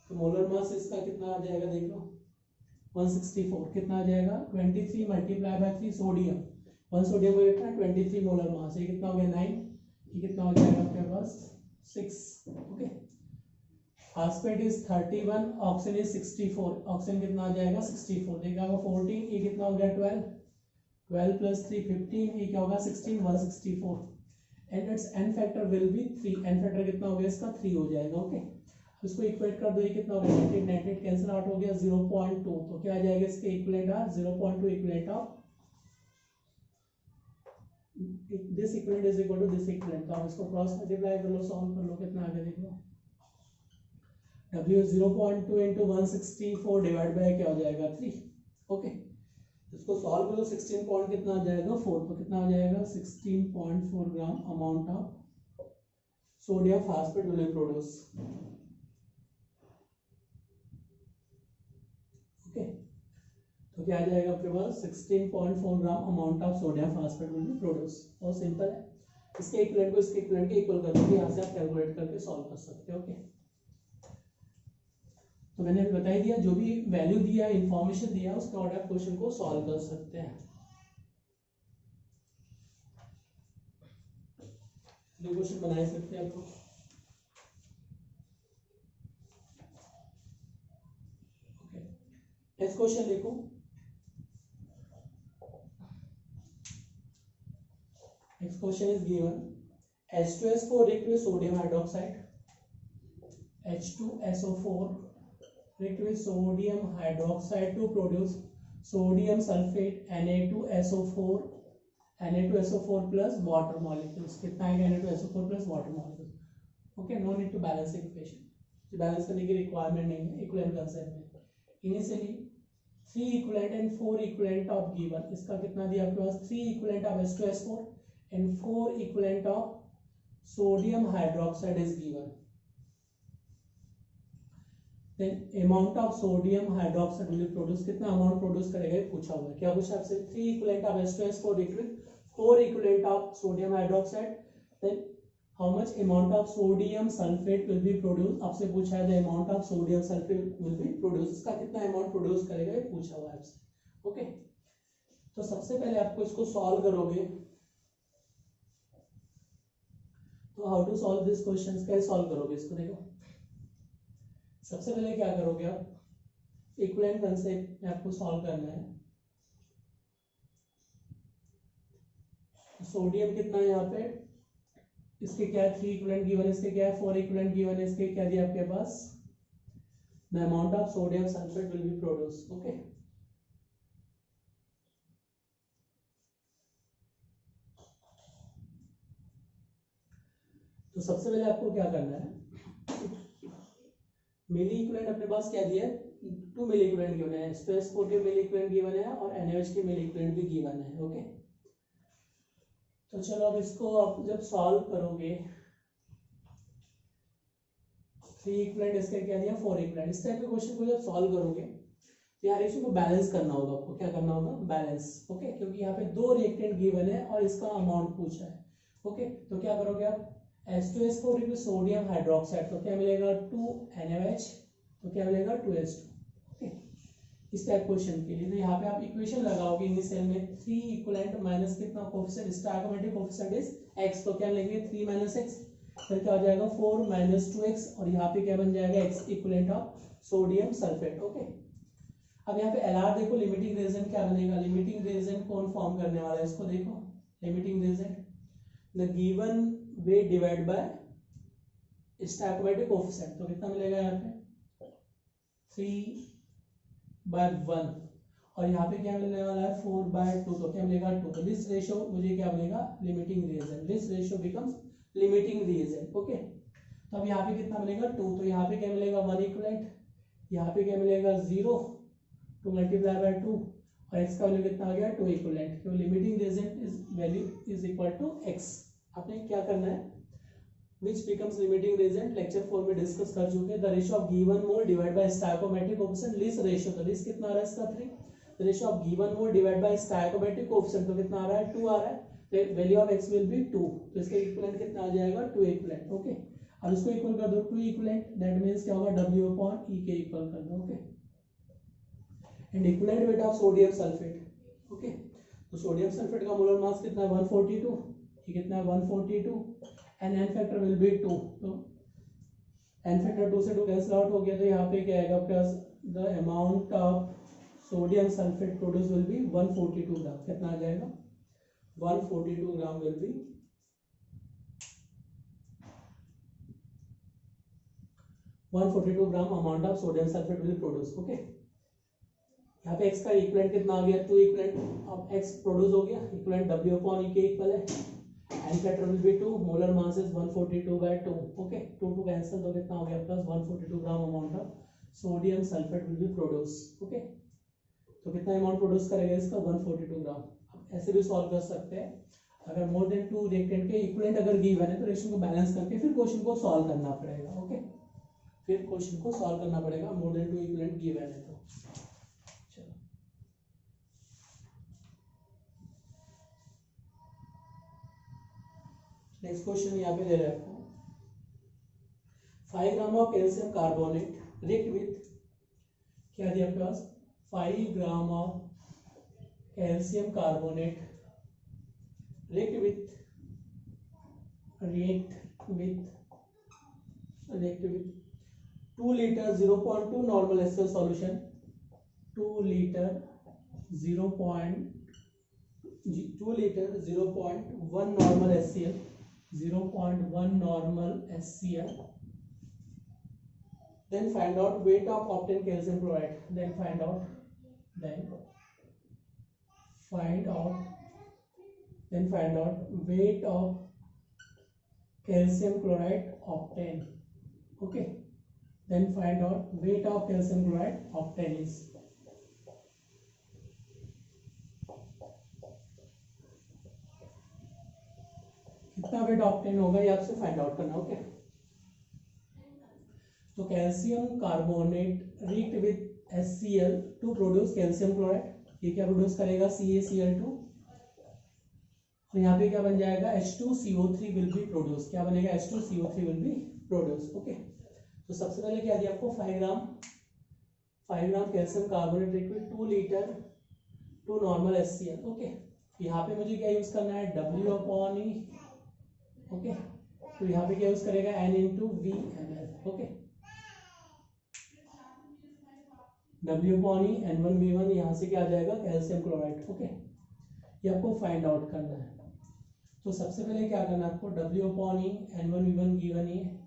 तो मोलर मास इसका कितना आ जाएगा देख लो 164, कितना आ जाएगा 23 मल्टीप्लाई बाय 3, सोडियम 1 सोडियम को कितना 23 मोलर मास, ये कितना हो गया 9, ये कितना हो जाएगा आपके पास 6। Okay, phosphate is 31, oxygen is 64, oxygen कितना आ जाएगा 64, देखा होगा 14, ये कितना हो गया 12 प्लस 3 15, ये क्या होगा 16, 164, and it's N factor will be 3, N factor कितना हो गया इसका 3 हो जाएगा। ओके, इसको इक्वेट कर दो, ये कितना हो गया 98 कैंसिल आउट हो गया 0.2, तो क्या आ जाएगा इसके इक्विवेलेंट आ 0.2 equivalent of this equivalent is equal to this equivalent, तो आप इसको क्रॉस मल्टीप्लाई कर लो, सॉल्व कर लो, कितना आ गया देख लो, W 0.2 into 164 डिवाइड बाय क्या हो जाएगा 3। ओके, इसको सॉल्व करो, 16 पॉइंट कितना आ जाएगा 4, तो कितना आ जाएगा 16.4 gram amount of sodium phosphate will be produce. Okay, तो क्या आ जाएगा आपके पास 16.4 gram amount of sodium phosphate will be produce. बहुत सिंपल है, इसके इक्विवेलेंट को इसके इक्विवेलेंट के इक्वल कर दो, यहाँ से आप कैलकुलेट करके सॉल्व कर सकते हो। ओके, तो मैंने अभी बता ही दिया, जो भी वैल्यू दिया, इंफॉर्मेशन दिया, उसके अकॉर्डिंग आप क्वेश्चन को सॉल्व कर सकते हैं। क्वेश्चन बना सकते हैं आप लोग। नेक्स्ट क्वेश्चन देखो, next question is given H2S4 react with sodium hydroxide, H2SO4 react with sodium hydroxide to produce sodium sulfate Na2SO4 plus water molecules। कितना आएगा Na2SO4 plus water molecules? Okay, no need to balance equation, balance करने की requirement नहीं है equivalent concept में। Initially 3 equivalent and 4 equivalent of given, इसका कितना दिया आपके पास, 3 equivalent of H2S4 and 4 equivalent of sodium hydroxide is given। then amount of sodium hydroxide will produce, कितना अमाउंट प्रोड्यूस करेगा ये पूछा हुआ है। क्या पूछा आपसे, 3 equivalent of H2S4 liquid, 4 equivalent of sodium hydroxide, then how much amount of sodium sulfate will be produced, आपसे पूछा है the amount of sodium sulfate will be produced, इसका कितना अमाउंट प्रोड्यूस करेगा ये पूछा हुआ है आपसे। ओके, तो सबसे पहले आपको इसको सॉल्व करोगे, तो how to solve this question, कैसे सॉल्व करोगे इसको, देखो सबसे पहले क्या करोगे आप, इक्विवेलेंट कंसेप्ट में आपको सॉल्व करना है। सोडियम कितना है यहाँ पे, इसके क्या है 3 इक्विवेलेंट गिवन, इसके क्या है 4 इक्विवेलेंट गिवन है, इसके क्या दिया आपके पास, the amount of sodium sulphate will be produce. Okay, तो सबसे पहले आपको क्या करना है, मिली इक्विवेलेंट अपने पास क्या दिया है, 2 मिली इक्विवेलेंट गिवन है, H2S4 के मिली इक्विवेलेंट गिवन है और NaOH के मिली इक्विवेलेंट भी गिवन है। ओके, तो चलो अब इसको आप जब सॉल्व करोगे, 3 इक्विवेलेंट, इसका क्या दिया 4 इक्विवेलेंट, इस टाइप के क्वेश्चन को जब सॉल्व करोगे तो यार इसको बैलेंस करना होगा, आपको क्या करना होगा, बैलेंस। ओके, क्योंकि यहाँ पे 2 रिएक्टेंट गिवन है और इसका अमाउंट पूछा है। ओके, तो क्या करोगे आप, H2S4 with सोडियम हाइड्रोक्साइड, तो क्या मिलेगा 2 NaOH, तो क्या मिलेगा 2H2। ओके, इस टाइप क्वेश्चन के लिए तो यहाँ पे आप इक्वेशन लगाओगे इनिशियल में, 3 इक्विवेलेंट माइनस कितना coefficient, stoichiometric coefficient is x, तो क्या लेंगे 3 माइनस x, फिर क्या हो जाएगा 4 माइनस 2x, और यहाँ पे क्या बन जाएगा x equivalent of sodium sulphate. Okay, अब यहाँ पे LR देखो, लिमिटिंग रीजन क्या बनेगा, लिमिटिंग रीजन कौन फॉर्म करने वाला है, इसको देखो, limiting region the given weight divide by stoichiometric coefficient, तो कितना मिलेगा यहाँ पे 3/1, और यहाँ पे क्या मिलने वाला है 4/2, तो क्या मिलेगा 2, तो दिस रेशियो मुझे क्या मिलेगा, limiting region, this ratio becomes limiting region. Okay, तो अब यहाँ पे कितना मिलेगा 2, तो यहाँ पे क्या मिलेगा 1 इक्विवेलेंट, यहाँ पे क्या मिलेगा 0, 2 मल्टीप्लाई बाय 2, और x का वैल्यू कितना आ गया 2 इक्विवेलेंट, तो limiting region is value is equal to x। आपने क्या करना है, which becomes limiting region, lecture 4 में डिस्कस कर चुके हैं, the ratio of given mole divided by stoichiometric coefficient, Lewis ratio, तो Lewis कितना आ रहा है इसका 3, the ratio of given mole divided by stoichiometric coefficient, तो कितना आ रहा है 2 आ रहा है, तो value of x will be 2, तो इसका इक्विवेलेंट कितना आ जाएगा 2 इक्विवेलेंट। ओके, अब इसको इक्वल कर दो 2 इक्विवेलेंट, दैट मींस क्या होगा W upon E के इक्वल कर दो। Okay, and equivalent weight of sodium sulphate. Okay, तो सोडियम सल्फेट का मोलर मास कितना है 142, ये कितना है 142, and n factor will be 2, तो n फैक्टर 2 से 2 कैंसिल आउट हो गया, तो यहाँ पे क्या आएगा plus the amount of sodium sulphate produce will be 142 gram, कितना आ जाएगा 142 gram will be 142 gram amount of sodium sulphate will produce. Okay, यहाँ पे x का इक्विवेलेंट कितना आ गया 2 इक्विवेलेंट, अब x प्रोड्यूस हो गया, इक्विवेलेंट W upon E के इक्वल है, n factor will be 2, molar mass is 142/2। Okay, 2 cancel, तो कितना हो गया plus 142 gram amount of sodium sulphate will be produce. Okay, तो कितना अमाउंट प्रोड्यूस करेगा इसका 142 ग्राम। अब ऐसे भी सॉल्व कर सकते हैं, अगर मोर देन 2 रिएक्टेंट के इक्विवेलेंट अगर गिवन है तो रेशियो को बैलेंस करके फिर क्वेश्चन को सॉल्व करना पड़ेगा। ओके, फिर क्वेश्चन को सॉल्व करना पड़ेगा, मोर देन 2 इक्विवेलेंट गिवन है तो। चलो नेक्स्ट क्वेश्चन यहाँ पे दे रहा है आपको, 5 ग्राम of calcium carbonate react with क्या दिया आपके पास 5 ग्राम of calcium carbonate react with 2 liter 0.2 normal HCl solution, 2 liter 0.1 normal HCl, 0.1 normal HCl. Then find out weight of obtained calcium chloride. Then find out weight of calcium chloride obtained. Okay. Then find out weight of calcium chloride obtained is कितना weight obtain होगा ये आपसे find out करना. Okay. तो calcium carbonate react with HCl to produce calcium chloride. ये क्या produce करेगा CaCl2 और यहाँ पे क्या बन जाएगा H2CO3 विल बी प्रोड्यूस. क्या बनेगा H2CO3 will be produce. Okay. तो सबसे पहले क्या दिया आपको 5 ग्राम calcium carbonate liquid 2 litre 2 normal HCl. Okay. यहाँ पे मुझे क्या यूज करना है W/E. ओके. तो यहाँ पे क्या यूज करेगा N/V/ml. ओके. W/E N1V1 यहाँ से क्या आ जाएगा कैल्शियम क्लोराइड. ओके. ये आपको फाइंड आउट करना है. तो सबसे पहले क्या करना है आपको W/E N1V1 गिवन है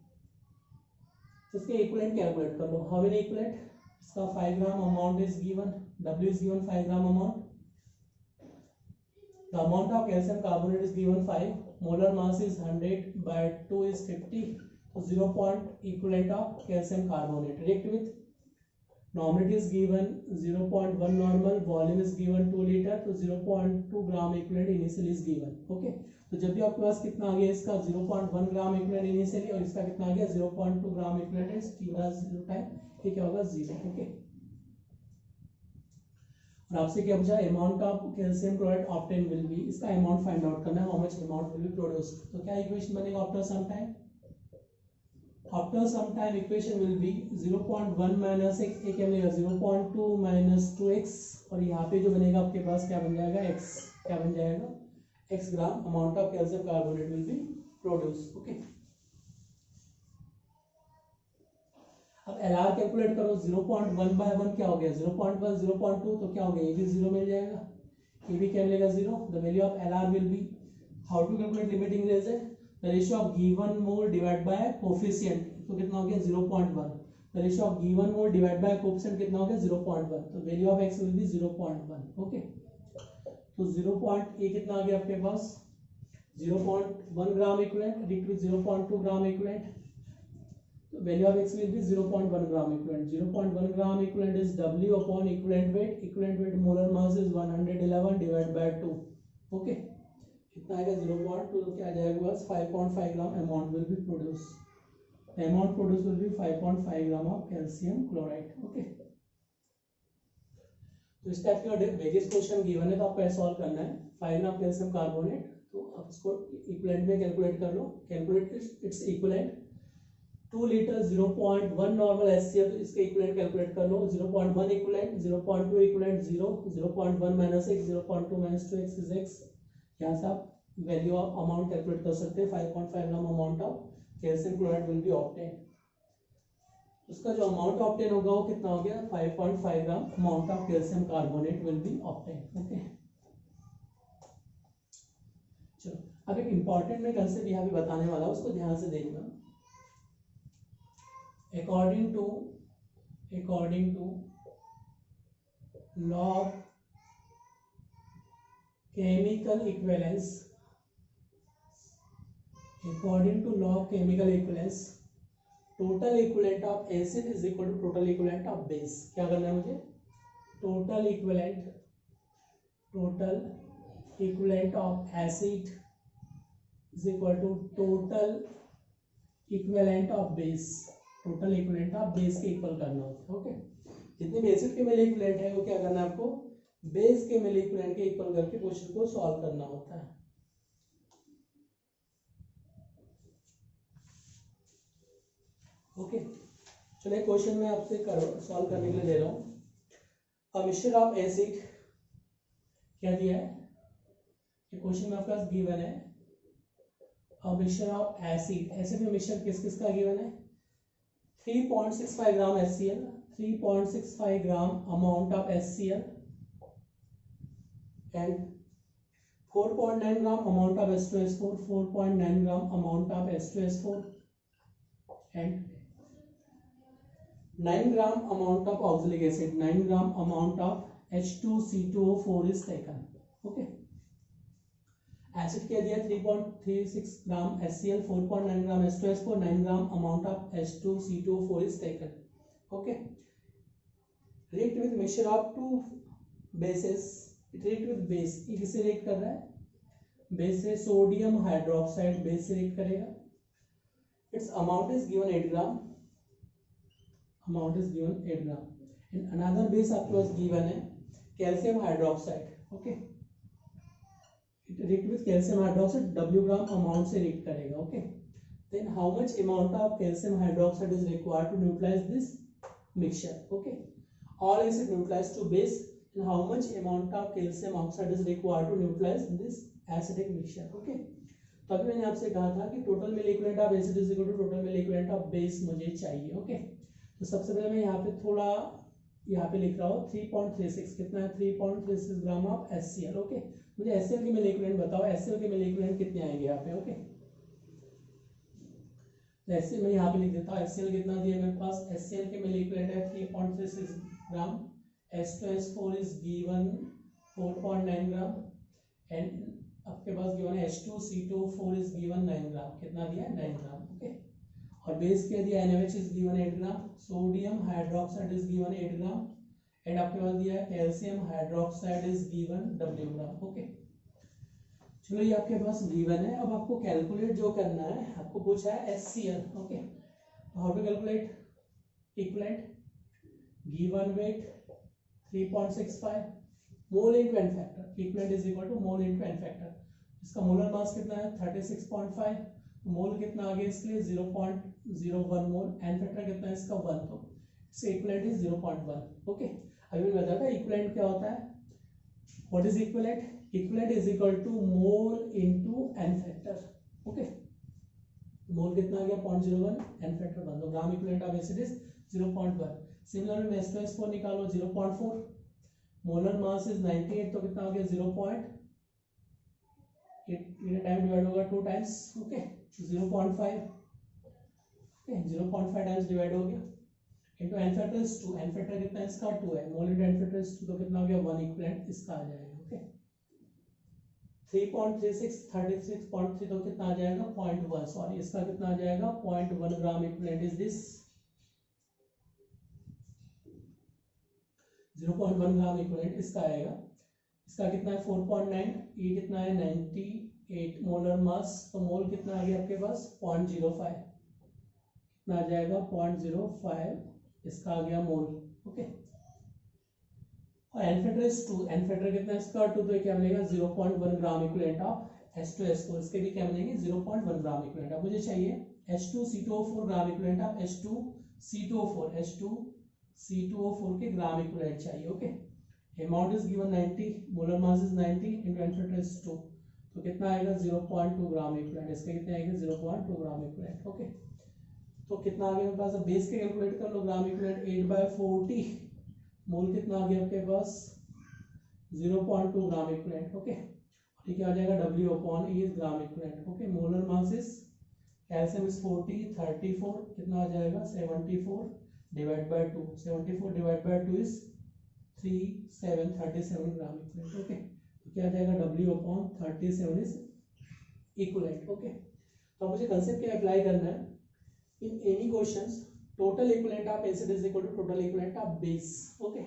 तो इसके इक्विवेलेंट कैलकुलेट कर लो. How many equivalent. इसका 5 gram amount is given. W is given 5 gram amount. The amount of calcium carbonate is given 5. Molar mass is 100/2 is 50. तो 0 point equivalent of calcium carbonate react with normality is given 0.1 normal, volume is given 2 liter. तो 0.2 gram equivalent initially is given. Okay. तो जब भी आपके पास कितना आ गया इसका 0.1 ग्राम इक्विवेलेंट इनिशियली और इसका कितना आ गया 0.2 ग्राम इक्विवेलेंट इज t/0 टाइम. ये क्या होगा 0. ओके. और आपसे क्या पूछा amount of calcium chloride obtain will be. इसका अमाउंट फाइंड आउट करना है. How much amount will be produced. तो क्या इक्वेशन बनेगा after some time. After some time equation will be 0.1 minus x. ये क्या बनेगा 0.2 minus 2x और यहाँ पे जो बनेगा आपके पास क्या बन जाएगा x. क्या बन जाएगा x gram amount of calcium carbonate will be produce. Okay. अब LR कैलकुलेट करो. 0.1/1 क्या हो गया 0.1 0.2 तो क्या हो गया ये भी 0 मिल जाएगा. ये भी क्या मिलेगा 0. The value of LR will be how to calculate limiting range. The ratio of given mole divided by coefficient तो कितना हो गया 0.1. The ratio of given mole divided by coefficient कितना हो गया 0.1. तो value of x will be 0.1. Okay. तो 0. ये कितना आ गया आपके पास 0.1 gram equivalent react with 0.2 gram equivalent. तो value of x will be 0.1 gram equivalent. 0.1 gram equivalent is W upon equivalent weight. Equivalent weight molar mass is 111 divided by 2. Okay. कितना आएगा 0.2 तो क्या आ जाएगा बस 5.5 gram amount will be produce. Amount produce will be 5.5 gram of calcium chloride. Okay. तो इस type का वेरियस क्वेश्चन गिवन है तो आपको ऐसा सॉल्व करना है. 5 ग्राम कैल्शियम कार्बोनेट तो आप इसको इक्विवेलेंट में कैलकुलेट कर लो. Calculate its equivalent 2 litre 0.1 normal HCl तो इसका इक्विवेलेंट कैलकुलेट कर लो. 0.1 equivalent 0.2 equivalent 0 0.1 minus x 0.2 minus 2x is x. यहाँ से आप वैल्यू ऑफ अमाउंट कैलकुलेट कर सकते हैं. 5.5 gram amount of calcium chloride will be obtain. उसका जो अमाउंट ऑब्टेन होगा वो कितना हो गया 5.5 gram amount of calcium carbonate will be obtain. Okay. चलो अब एक इंपॉर्टेंट में कंसेप्ट यहाँ पे बताने वाला उसको ध्यान से देखना. According to law of chemical equivalence, according to law of chemical equivalence, total equivalent of acid is equal to total equivalent of base. क्या करना है मुझे total equivalent of acid is equal to total equivalent of base. total equivalent of base के इक्वल करना होता है. Okay. जितने भी एसिड के मिले इक्विवेलेंट है वो क्या करना है आपको बेस के मिले इक्विवेलेंट के इक्वल करके क्वेश्चन को सॉल्व करना होता है. ओके. चलिए क्वेश्चन में आपसे सॉल्व करने के लिए दे रहा हूं. अ मिक्सचर ऑफ एसिड, क्या दिया है ये क्वेश्चन में आपके पास गिवन है, a mixture of acid, acid में मिक्सचर किस किस का गिवन है, 3.65 ग्राम HCl, 3.65 gram amount of HCl and 4.9 gram amount of H2S4, 4.9 gram amount of H2S4 and 9 gram amount of oxalic acid, 9 gram amount of H2C2O4 is taken. Okay, acid क्या दिया 3.36 ग्राम HCl, 4.9 gram H2S4, 9 gram amount of H2C2O4 is taken. Okay, react with mixture of two bases, it react with base, ये किससे react कर रहा है, base से, sodium hydroxide base से react करेगा, its amount is given 8 gram, amount is given 8 gram, and another base आपके पास given है calcium hydroxide. Okay, react with calcium hydroxide, W gram amount से react करेगा. Okay, then how much amount of calcium hydroxide is required to neutralize this mixture. Okay, all acid neutralized to base, and how much amount of calcium oxide is required to neutralize this acidic mixture. Okay, तो अभी मैंने आपसे कहा था कि total mill equivalent of acid is equal to total mill equivalent of base मुझे चाहिए. Okay, तो सबसे पहले मैं यहाँ पे थोड़ा यहाँ पे लिख रहा हूँ 3.36, कितना है 3.36 ग्राम ऑफ HCl. ओके, मुझे HCl के मिल इक्विवेलेंट बताओ, HCl के मिल इक्विवेलेंट कितने आएंगे यहाँ पे. ओके, तो HCl मैं यहाँ पे लिख देता हूँ, HCl कितना दिया मेरे पास, HCl के मिल इक्विवेलेंट है 3.36 ग्राम, H2S4 is given 4.9 gram and आपके पास गिवन है H2C2O4 is given 9 ग्राम, कितना दिया 9 ग्राम. ओके, और बेस क्या दिया NaOH is given 8 gram, sodium hydroxide is given 8 gram and आपके पास दिया है calcium hydroxide is given W gram. Okay, चलो ये आपके पास गिवन है. अब आपको कैलकुलेट जो करना है, आपको पूछा है HCl. Okay, how to calculate equivalent, given weight 3.65 mole into N factor, equivalent is equal to mole into N factor. इसका मोलर मास कितना है 36.5, मोल कितना आ गया इसके लिए 0.01 मोल, एन फैक्टर कितना है इसका 1, तो इसका इक्विवेलेंट इज 0.1. ओके, अभी मैं बताया था इक्विवेलेंट क्या होता है, what is equivalent, equivalent is equal to mole into N factor. Okay, mole कितना आ गया 0.01, एन फैक्टर 1, तो gram equivalent of acid is 0.1. Similarly में H2S4 निकालो 0.4, मोलर मास इज 98, तो कितना हो गया 0.8, टाइम डिवाइड होगा 2 times. Okay, 0.5, okay 0.5 times divide हो गया into N factor is 2, N factor कितना है इसका 2 है, mole into N factor is 2, तो कितना हो गया 1 इक्विवेलेंट इसका आ जाएगा. ओके, 3.36 36.3, तो कितना आ जाएगा 0.1, सॉरी इसका कितना आ जाएगा 0.1 ग्राम equivalent is this, 0.1 gram equivalent इसका आएगा. इसका कितना है 4.9, ये कितना है 98 मोलर मास, तो मोल कितना आ गया आपके पास 0.05, कितना आ जाएगा 0.05 इसका आ गया मोल. ओके, और N factor is 2, N factor कितना है इसका 2, तो क्या मिलेगा 0.1 ग्राम इक्विवेलेंट ऑफ H2S4, इसके भी क्या मिलेंगे 0.1 ग्राम इक्विवेलेंट. अब मुझे चाहिए H2C2O4 gram equivalent of H2C2O4, H2C2O4 के ग्राम इक्विवेलेंट चाहिए. Okay, amount is given 90, molar mass is 90 into N factor is 2, तो कितना आएगा 0.2 ग्राम इक्विवेलेंट, इसका कितना आएगा 0.2 ग्राम इक्विवेलेंट. ओके, तो कितना आ गया मेरे पास, अब बेस के कैलकुलेट कर लो, ग्राम इक्विवेलेंट 8/40, मोल कितना आ गया आपके पास 0.2 ग्राम इक्विवेलेंट. ओके, और ये क्या आ जाएगा W/E gram equivalent. Okay, molar mass is calcium is 40, 34, कितना आ जाएगा 74 divide by 2, 74 divide by 2 is 37 gram equivalent. Okay, तो क्या आ जाएगा W/37 इज इक्विवेलेंट. ओके, तो मुझे कंसेप्ट क्या अप्लाई करना है, in any questions total equivalent of acid is equal to total equivalent of base. Okay,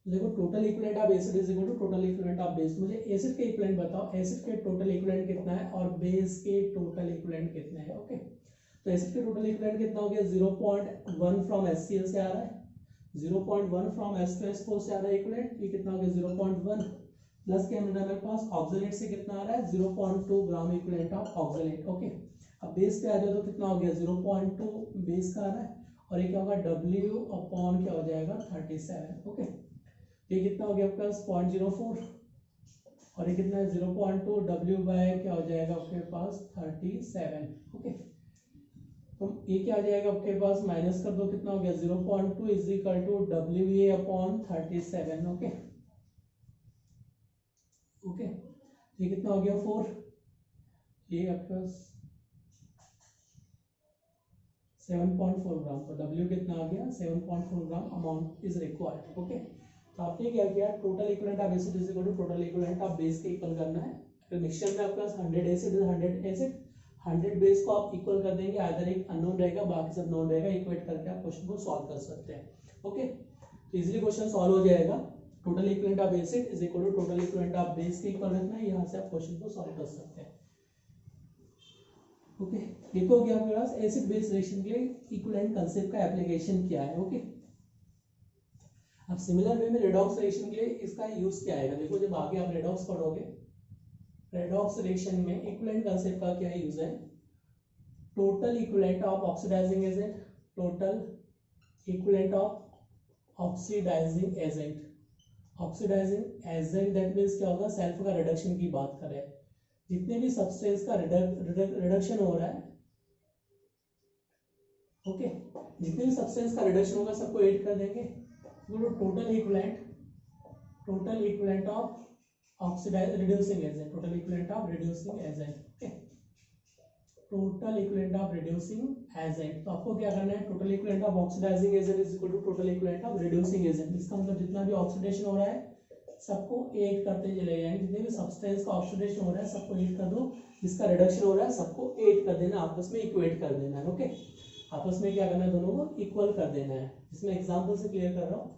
देखो total equivalent of acid is equal to total equivalent of base. मुझे acid के equivalent बताओ, acid के total equivalent कितना है और base के total equivalent कितना है. ओके, तो एसिड के टोटल इक्विवेलेंट कितना हो गया 0.1 फ्रॉम HCl से आ रहा है, 0.1 फ्रॉम H2S4 से आ रहा है इक्विवेलेंट, ये कितना हो गया 0.1 प्लस क्या मिल रहा है मेरे पास ऑक्सलेट से कितना आ रहा है 0.2 ग्राम इक्विवेलेंट ऑफ ऑक्सलेट. ओके, अब बेस पे आ जाए तो कितना हो गया 0.2 बेस का आ रहा है और ये क्या होगा W अपॉन क्या हो जाएगा 37। ओके, ये कितना हो गया आपके पास 0.04 और ये कितना है 0.2 W बाय क्या हो जाएगा आपके पास 37। ओके, तो ये क्या आ जाएगा आपके पास, माइनस कर दो, कितना हो गया 0.2 is equal to WA upon 37। Okay okay, ये कितना हो गया 4, ये आपके पास 7.4 ग्राम, तो W कितना आ गया 7.4 gram amount is required. Okay, तो आपने क्या किया, total equivalent of acid is equal to total equivalent of base के इक्वल करना है। अगर मिक्सचर में आपके पास 100 एसिड है 100 एसिड 100 बेस को आप इक्वल कर देंगे, आइदर एक अननोन रहेगा बाकी सब नोन रहेगा, इक्वेट करके आप क्वेश्चन को सॉल्व कर सकते हैं। ओके, तो इजीली क्वेश्चन सॉल्व हो जाएगा। Total equivalent of acid is equal to total equivalent of base के इक्वल रखना है, यहाँ से आप क्वेश्चन को सॉल्व कर सकते हैं। ओके, ये तो हो गया आपके पास एसिड बेस रिएक्शन के लिए इक्विवेलेंट कांसेप्ट का एप्लीकेशन क्या है। ओके, अब सिमिलर वे में रेडॉक्स रिएक्शन के लिए इसका यूज क्या आएगा, देखो जब आगे आप रेडॉक्स पढ़ोगे, रेडॉक्स रिएक्शन में इक्विवेलेंट कांसेप्ट का क्या यूज है, total equivalent of oxidising agent, total equivalent of oxidising agent, oxidising agent that means क्या होगा, सेल्फ का रिडक्शन की बात करें, जितने भी सब्सटेंस का रिडक्शन हो रहा है, ओके, जितने भी सब्सटेंस का रिडक्शन होगा सबको ऐड कर देंगे, total equivalent of oxidise reducing agent, total equivalent of reducing agent. Okay, total equivalent of reducing agent, तो आपको क्या करना है, total equivalent of oxidising agent is equal to total equivalent of reducing agent. इसका मतलब जितना भी ऑक्सीडेशन हो रहा है सबको ऐड करते चले जाएंगे, जितने भी सब्सटेंस का ऑक्सीडेशन हो रहा है सबको ऐड कर दो, जिसका रिडक्शन हो रहा है सबको ऐड कर देना, आपस में इक्वेट कर देना है। ओके, आपस में क्या करना है, दोनों को इक्वल कर देना है। इसमें एग्जांपल से क्लियर कर रहा हूँ,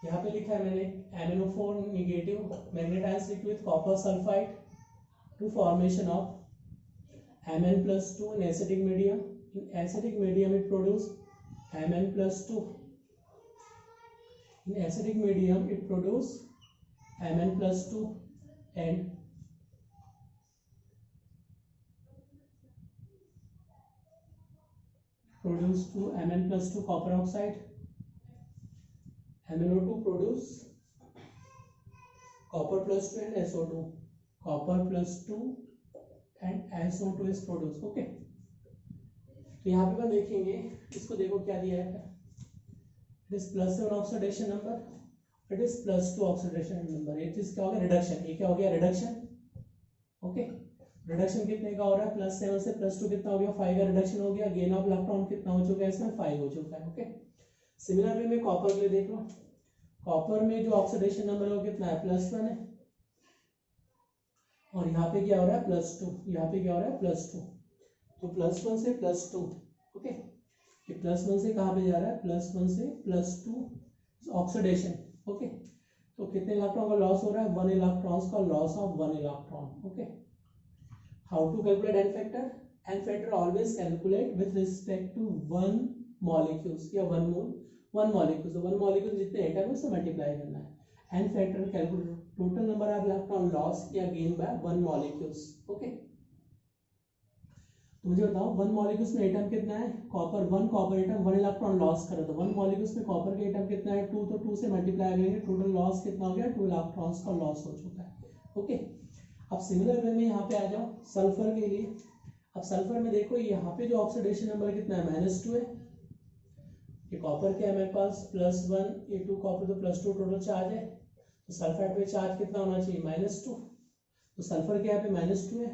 यहाँ पे लिखा है मैंने MnO4 negative magnetised liquid with copper sulphide to formation of Mn+2 in acidic medium. In acidic medium it produce Mn+2. In acidic medium it produce Mn+2 and produce 2 Mn+2 copper oxide. MnO2 produce copper +2 and SO2. Copper +2 and SO2 is produced. Okay, तो यहाँ पे हम देखेंगे, इसको देखो क्या दिया है, it is +7 oxidation number, it is +2 oxidation number. ये चीज क्या हो गया, रिडक्शन, ये क्या हो गया रिडक्शन। ओके, रिडक्शन कितने का हो रहा है, +7 से +2 कितना हो गया 5 का रिडक्शन हो गया, गेन ऑफ इलेक्ट्रॉन कितना हो चुका है इसमें 5 हो चुका है। ओके, सिमिलर वे में कॉपर के लिए देख लो, कॉपर में जो ऑक्सीडेशन नंबर है वो कितना है +1 है, और यहाँ पे क्या हो रहा है +2, यहाँ पे क्या हो रहा है +2, तो +1 से +2। ओके, ये +1 से कहाँ पे जा रहा है, +1 से +2 ऑक्सीडेशन। ओके, तो कितने इलेक्ट्रॉन का लॉस हो रहा है, 1 इलेक्ट्रॉन्स का loss of 1 electron. Okay, how to calculate N factor, N factor always calculate with respect to 1 molecules या 1 मोल, 1 मॉलिक्यूल, तो 1 मॉलिक्यूल जितने एटम है उससे मल्टीप्लाई करना है। N factor calculate total number of electron loss या गेन बाय 1 मॉलिक्यूल्स। ओके, तो मुझे बताओ 1 मॉलिक्यूल्स में एटम कितना है, copper, 1 copper atom 1 electron loss करे, तो 1 मॉलिक्यूल्स में कॉपर के एटम कितना है 2, तो 2 से मल्टीप्लाई करेंगे, टोटल लॉस कितना हो गया 2 इलेक्ट्रॉन्स का लॉस हो चुका है। ओके, अब सिमिलर वे में यहाँ पे आ जाओ सल्फर के लिए। अब सल्फर में देखो यहाँ पे जो ऑक्सीडेशन नंबर कितना है -2 है, ये कॉपर क्या है मेरे पास +1, ये 2 कॉपर तो +2 टोटल चार्ज है, तो सल्फाइड पे चार्ज कितना होना चाहिए -2, तो सल्फर क्या पे -2 है,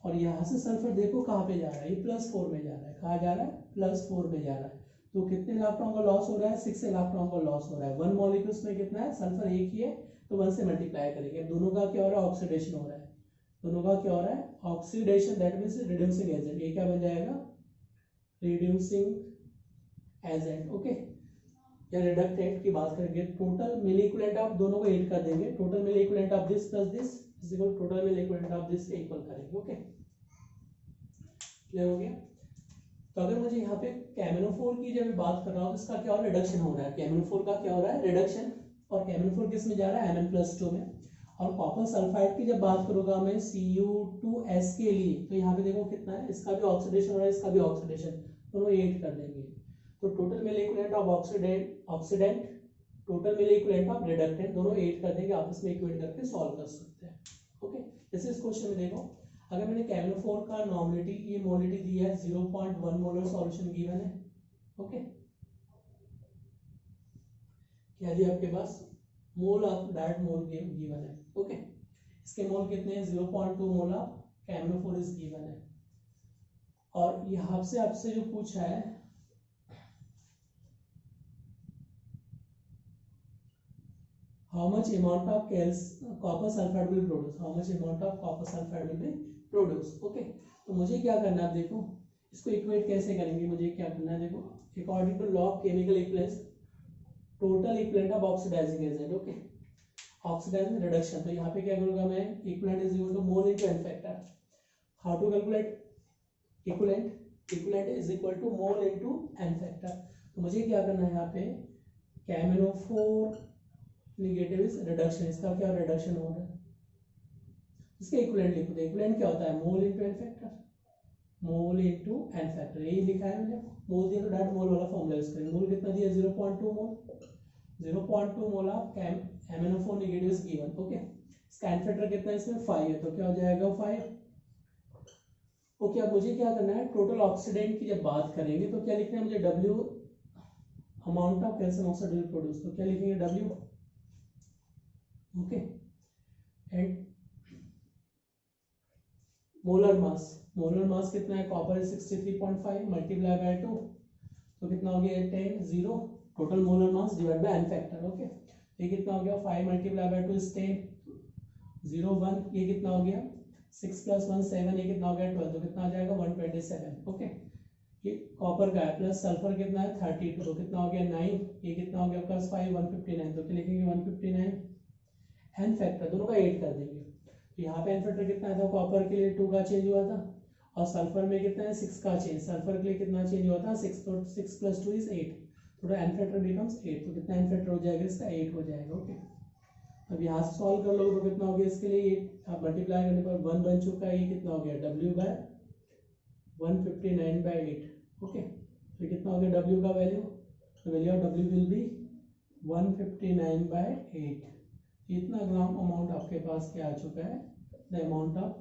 और यहाँ से सल्फर देखो कहाँ पे जा रहा है, ये +4 में जा रहा है, कहाँ जा रहा है +4 में जा रहा है, तो कितने इलेक्ट्रॉन का लॉस हो रहा है 6 इलेक्ट्रॉन का लॉस हो रहा है। 1 मॉलिक्यूल्स में कितना है, सल्फर एक ही है तो 1 से मल्टीप्लाई करेंगे, दोनों का क्या हो रहा है ऑक्सीडेशन हो रहा है, दोनों का क्या हो रहा है oxidation, that means reducing agent, ये क्या बन जाएगा रिड्यूसिंग एजेंट। ओके, या रिडक्टेंट की बात करेंगे, टोटल मिली इक्विवेलेंट ऑफ दोनों को ऐड कर देंगे, total milliequivalent of this plus this is equal total milliequivalent of this equal करेंगे। ओके, क्लियर हो गया। तो अगर मुझे यहाँ पे KMnO4 की जब बात कर रहा हूँ तो इसका क्या हो रहा है रिडक्शन हो रहा है, KMnO4 का क्या हो रहा है रिडक्शन, और KMnO4 किस में जा रहा है Mn+2 में, और कॉपर सल्फाइड की जब बात करूंगा मैं Cu2S के लिए, तो यहाँ पे देखो कितना है, इसका भी ऑक्सीडेशन हो रहा है, इसका भी ऑक्सीडेशन, दोनों ऐड कर देंगे, तो total mill equivalent of oxidant total mill equivalent of reductant दोनों ऐड कर देंगे, आपस में इक्वेट करके सॉल्व कर सकते हैं। ओके, जैसे इस क्वेश्चन में देखो, अगर मैंने कैमनोफोर का नॉर्मलिटी ये मोलिटी दी है 0.1 मोलर सॉल्यूशन गिवन है। ओके, क्या दिया आपके पास, mole of that mole given है। ओके, इसके मोल कितने हैं, 0.2 mole of KMnO four is given है। और यहाँ से आपसे जो पूछा है how much amount of copper sulfide will produce, how much amount of copper sulfide will be produced। Okay, तो मुझे क्या करना है, देखो इसको इक्वेट कैसे करेंगे, मुझे क्या करना है, देखो according to law of chemical equivalence total equivalent of oxidising agent. Okay, oxidising reduction, तो यहाँ पे क्या करूंगा मैं, equivalent is equal to mole into N factor. How to calculate equivalent, equivalent is equal to mole into N factor. तो मुझे क्या करना है, यहाँ पे कैमनोफोर नेगेटिव इज रिडक्शन, इसका क्या रिडक्शन हो रहा है, इसके इक्विवेलेंट लिखो। तो इक्विवेलेंट क्या होता है, mole into N factor, mole into N factor, यही लिखा है मैंने। मोल दिया तो डायरेक्ट मोल वाला फॉर्मूला यूज करेंगे। मोल कितना दिया, 0.2 मोल, 0.2 mole of MnO4 negative is given. Okay, इसका एन फैक्टर कितना है, इसमें 5 है, तो क्या हो जाएगा 5। ओके, अब मुझे क्या करना है, टोटल ऑक्सीडेंट की जब बात करेंगे तो क्या लिखना है मुझे, W amount of calcium oxide will produce, तो क्या लिखेंगे W। Okay, and molar mass, molar mass कितना है, कॉपर इज 63.5 मल्टीप्लाई बाय 2, तो कितना हो गया 10 0, total molar mass divide by N factor. Okay, ये कितना हो गया, 5 मल्टीप्लाई बाय 2 इज 10 0 1, ये कितना हो गया 6 + 1 7, ये कितना हो गया 12, तो कितना आ जाएगा 127। ओके, ये कॉपर का है, प्लस सल्फर कितना है 32, तो कितना हो गया 9, ये कितना हो गया प्लस 5 159, तो क्या लिखेंगे 159 एन फैक्टर, दोनों का 8 कर देंगे। तो यहाँ पे एन फैक्टर कितना था, कॉपर के लिए 2 का चेंज हुआ था, और सल्फर में कितना है 6 का चेंज, सल्फर के लिए कितना चेंज हुआ था 6, तो 6 + 2 इज 8, तो एन फैक्टर बिकम्स 8, तो कितना एन फैक्टर हो जाएगा इसका 8 हो जाएगा। ओके, अब यहाँ से सॉल्व कर लोगे तो कितना हो गया, इसके लिए 8 आप मल्टीप्लाई करने पर 1 बन चुका है, ये कितना हो गया W बाय 159/8। ओके, तो कितना हो गया W का वैल्यू, तो value of W will be 159/8। इतना ग्राम अमाउंट आपके पास क्या आ चुका है, the amount of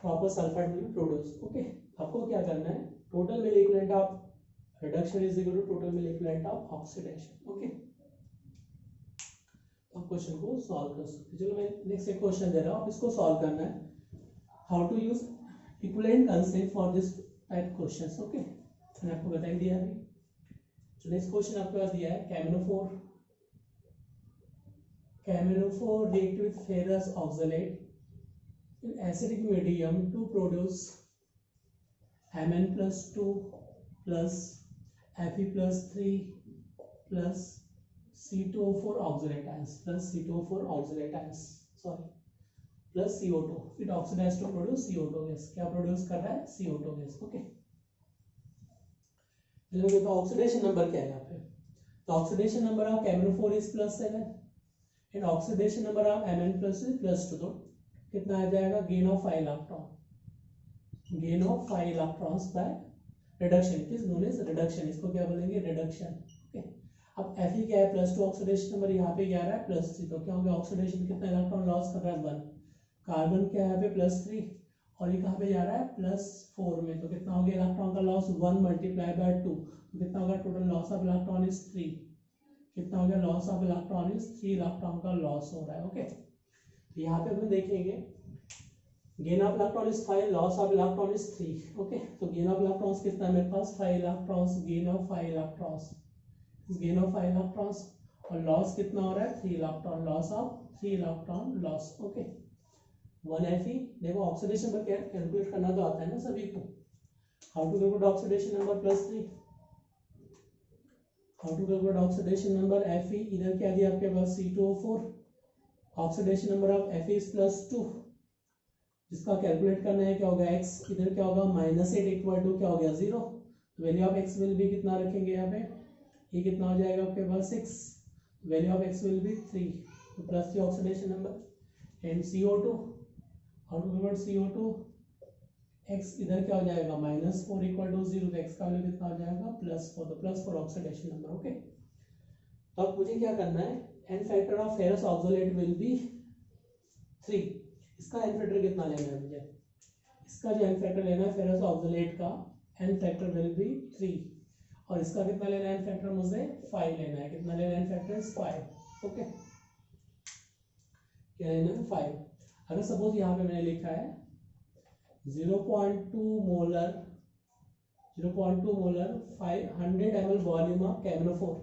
copper sulphide will produce. Okay, आपको क्या करना है, total mill equivalent of reduction is equal to total mill equivalent of oxidation. Okay, तो आप क्वेश्चन को सॉल्व कर सकते हैं। चलो मैं नेक्स्ट एक क्वेश्चन दे रहा हूँ, आप इसको सॉल्व करना है, how to use equivalent concept for this type questions. Okay, मैंने आपको बता दिया अभी। तो नेक्स्ट क्वेश्चन आपके पास दिया है, कैमनोफोर react with ferrous oxalate in acidic medium to produce Mn+2 plus Fe+3 plus C2O4 oxalate ions plus C2O4 oxalate ions plus CO2, it oxidizes to produce CO2 gas। क्या प्रोड्यूस कर रहा है, CO2 gas। Okay, तो oxidation number क्या है यहाँ पे, तो oxidation number of KMnO four is +7 and oxidation number of Mn+2, तो कितना आ जाएगा, gain of 5 electron, gain of 5 electrons by reduction, it is known as reduction, इसको क्या बोलेंगे रिडक्शन। ओके, अब Fe क्या है +2, ऑक्सीडेशन नंबर यहाँ पे क्या आ रहा है +3, तो क्या हो गया ऑक्सीडेशन कितना इलेक्ट्रॉन लॉस कर रहा है 1, कार्बन क्या है यहाँ पे +3 और ये कहाँ पे जा रहा है +4 में, तो कितना हो गया इलेक्ट्रॉन का लॉस 1 मल्टीप्लाई बाय 2, तो कितना होगा total loss of electron is 3, कितना हो गया loss of electron is 3 electron का लॉस हो रहा है। ओके, तो यहाँ पे अपन देखेंगे gain of electron is 5, loss of electron is 3। Okay, तो गेन ऑफ इलेक्ट्रॉन्स कितना है मेरे पास 5 electrons, gain of 5 electrons, gain of 5 electrons, और लॉस कितना हो रहा है 3 electron, loss of 3 electron loss. Okay, 1 Fe, देखो ऑक्सीडेशन पर कैलकुलेट करना तो आता है ना सभी को, how to calculate oxidation number +3, how to calculate oxidation number Fe, इधर क्या दिया आपके पास C2O4, oxidation number of Fe is +2, जिसका कैलकुलेट करना है क्या होगा x, इधर क्या होगा -8 इक्वल टू क्या हो गया 0, वैल्यू ऑफ x विल भी कितना रखेंगे यहाँ पे, ये कितना हो जाएगा आपके पास 6, value of x will be 3, तो +3 oxidation number and CO2, how to calculate CO2, x इधर क्या हो जाएगा -4 इक्वल टू 0, तो x का वैल्यू कितना हो जाएगा +4, तो +4 ऑक्सीडेशन नंबर। ओके, तो अब मुझे क्या करना है, n factor of ferrous oxalate will be 3। इसका n फैक्टर कितना लेना है मुझे, इसका जो n फैक्टर लेना है फेरस ऑक्सोलेट का n फैक्टर विल बी 3, और इसका कितना लेना है n फैक्टर मुझे 5 लेना है। कितना लेना है n फैक्टर इज 5। ओके, क्या लेना है 5। अगर सपोज यहाँ पे मैंने लिखा है 0.2 molar 500 ml volume of KMnO four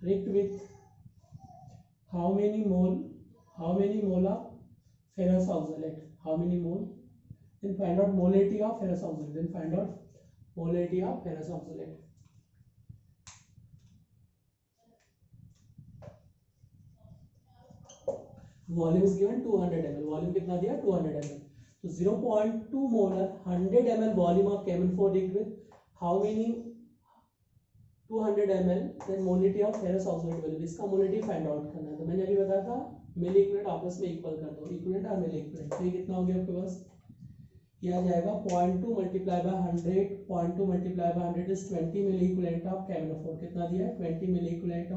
rigged with how many mole of ferrous oxalate, how many mole, then find out molarity of ferrous oxalate, then find out molarity of ferrous oxalate। Volume is given 200 ml, volume कितना दिया 200 ml, तो 0.2 molar 100 ml volume of KMnO four rigged with how many 200 ml, then molarity of ferrous oxalate will be, इसका molarity find out करना है। तो मैंने अभी बताया था मिली इक्विवेलेंट आपस में इक्वल कर दो, इक्विवेलेंट और मिली इक्विवेलेंट, तो ये कितना हो गया आपके पास, ये आ जाएगा 0.2 multiply by 100, 0.2 multiply by 100 is 20 milliequivalent of KMnO four. कितना दिया है 20 milliequivalent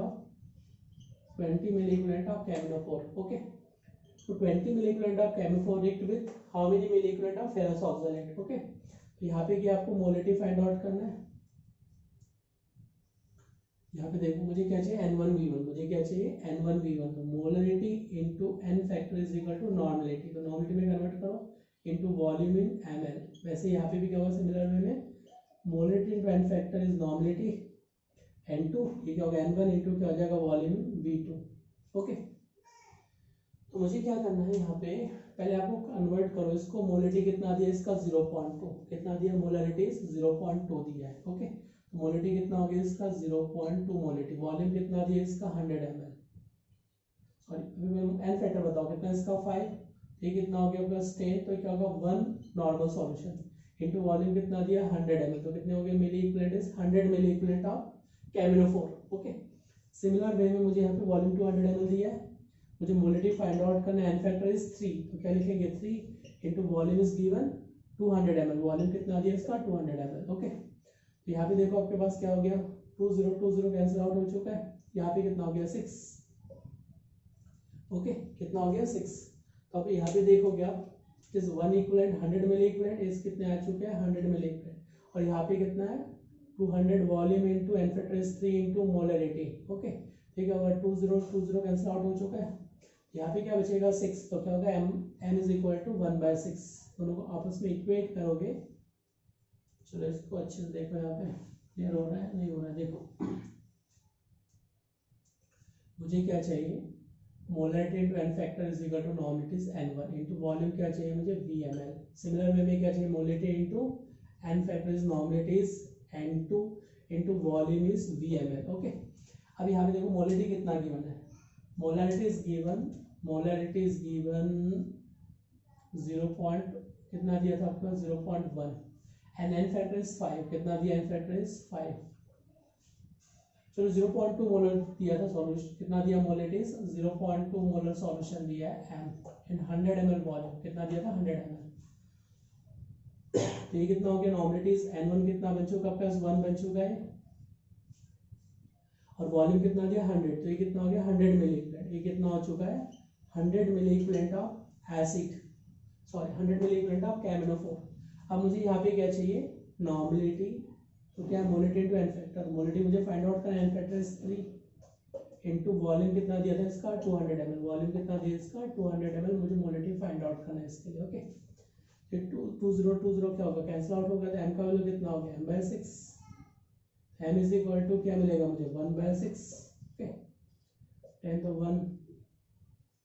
of KMnO four. Okay, तो 20 milliequivalent of KMnO four rigged with how many milliequivalent of ferrous oxalate. Okay, तो यहाँ पे क्या आपको मोलारिटी फाइंड आउट करना है। यहाँ पे देखो मुझे क्या चाहिए N1V1, मुझे क्या चाहिए N1V1, तो molarity into n factor is equal to normality, तो नॉर्मलिटी में कन्वर्ट करो इनटू वॉल्यूम इन ml। वैसे यहाँ पे भी क्या होगा सिमिलर वे में, molarity into n factor is normality N2, ये क्या होगा N1 इनटू क्या हो जाएगा वॉल्यूम V2। ओके, तो मुझे क्या करना है यहाँ पे, पहले आपको कन्वर्ट करो इसको, मोलरिटी कितना दिया इसका 0.2, कितना दिया मोलरिटी 0.2 दिया है। ओके, मोलिटी कितना हो गया इसका 0.2 मोलिटी, वॉल्यूम कितना दिया इसका 100 ml, सॉरी एन फैक्टर बताओ कितना इसका 5, ये कितना हो गया प्लस 10, तो क्या होगा 1 नॉर्मल सॉल्यूशन इनटू वॉल्यूम कितना दिया 100 ml, तो कितने हो गए milliequivalent is 100 milliequivalent of KMnO four. Okay, similar way में मुझे यहाँ पे वॉल्यूम 200 ml दिया है, मुझे मोलिटी फाइंड आउट करना है, एन फैक्टर इज 3, तो क्या लिखेंगे 3 into volume is given 200 ml, volume कितना दिया इसका 200 ml। ओके, तो यहाँ पे देखो आपके पास क्या हो गया 20 कैंसिल आउट हो चुका है, यहाँ पे कितना हो गया 6। ओके, कितना हो गया 6, तो अब यहाँ पे देखोगे आप इस 1 इक्विवेलेंट 100 मिली इक्विवेलेंट इस कितने आ चुके हैं 100 मिली इक्विवेलेंट, और यहाँ पे कितना है 200 volume into n factor is 3 into molarity. Okay, ठीक है, अगर 20 कैंसिल आउट हो चुका है, यहाँ पे क्या बचेगा 6, तो क्या होगा m इज इक्वल टू 1/6, दोनों को आपस में इक्वेट करोगे। चलो इसको अच्छे से देखो, यहाँ पे क्लियर हो रहा है नहीं हो रहा है, देखो मुझे क्या चाहिए molarity into n factor is equal to normality is n1 into volume क्या चाहिए मुझे VmL। सिमिलर वे में क्या चाहिए molarity into n factor is normality is n2 into volume is VmL। Okay, अब यहाँ पे देखो मोलरिटी कितना गिवन है, मोलरिटी इज गिवन 0. कितना दिया था आपका 0.1 and n factor is 5, कितना दिया n factor is 5, चलो 0.2 मोलर दिया था सॉल्यूशन, कितना दिया मोलरिटी 0.2 मोलर सॉल्यूशन दिया है m इन 100 ml वॉल्यूम, कितना दिया था 100 ml, तो ये कितना हो गया नॉर्मलिटी n1 कितना बन चुका आपका 1 बन चुका है, और वॉल्यूम कितना दिया 100, तो ये कितना हो गया 100 मिली इक्विवेलेंट, ये कितना हो चुका है 100 milliequivalent of acid, sorry 100 milliequivalent of KMnO four. अब मुझे यहाँ पे क्या चाहिए नॉर्मलिटी, तो क्या molarity into n factor, molarity मुझे फाइंड आउट करना है, n factor is 3 into volume कितना दिया था इसका 200 ml, वॉल्यूम कितना दिया इसका 200 ml, मुझे मोलरिटी फाइंड आउट करना है इसके लिए। ओके, फिर 20 क्या होगा कैंसिल आउट होगा, तो m का वैल्यू कितना हो गया m/6, m is equal to क्या मिलेगा मुझे 1/6। ओके, 10 तो 1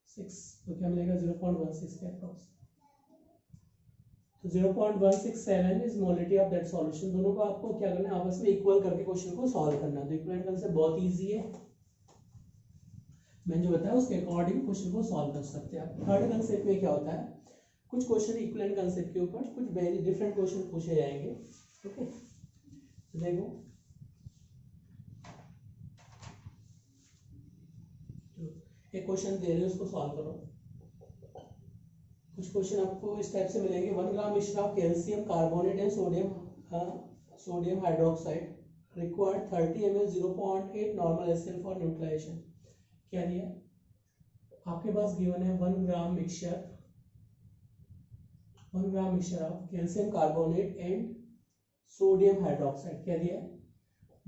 6, तो क्या मिलेगा 0.16 के अप्रॉक्स, तो 0.167 is molarity of that solution. दोनों को आपको क्या करना है आपस में इक्वल करके क्वेश्चन को सॉल्व करना है, तो इक्विवेलेंट कंसेप्ट बहुत इजी है, मैंने जो बताया उसके अकॉर्डिंग क्वेश्चन को सॉल्व कर सकते हैं आप। थर्ड कंसेप्ट में क्या होता है, कुछ क्वेश्चन इक्विवेलेंट कंसेप्ट के ऊपर कुछ वेरी डिफरेंट क्वेश्चन पूछे जाएंगे। ओके, तो देखो एक क्वेश्चन दे रहे हो उसको सॉल्व करो, कुछ कुछ क्वेश्चन आपको इस टाइप से मिलेंगे। 1 ग्राम मिश्रण of calcium carbonate and sodium hydroxide required 30 ml 0.8 normal S L for neutralisation. क्या दिया आपके पास? गिवन है 1 gram mixture of calcium carbonate and sodium hydroxide. क्या दिया?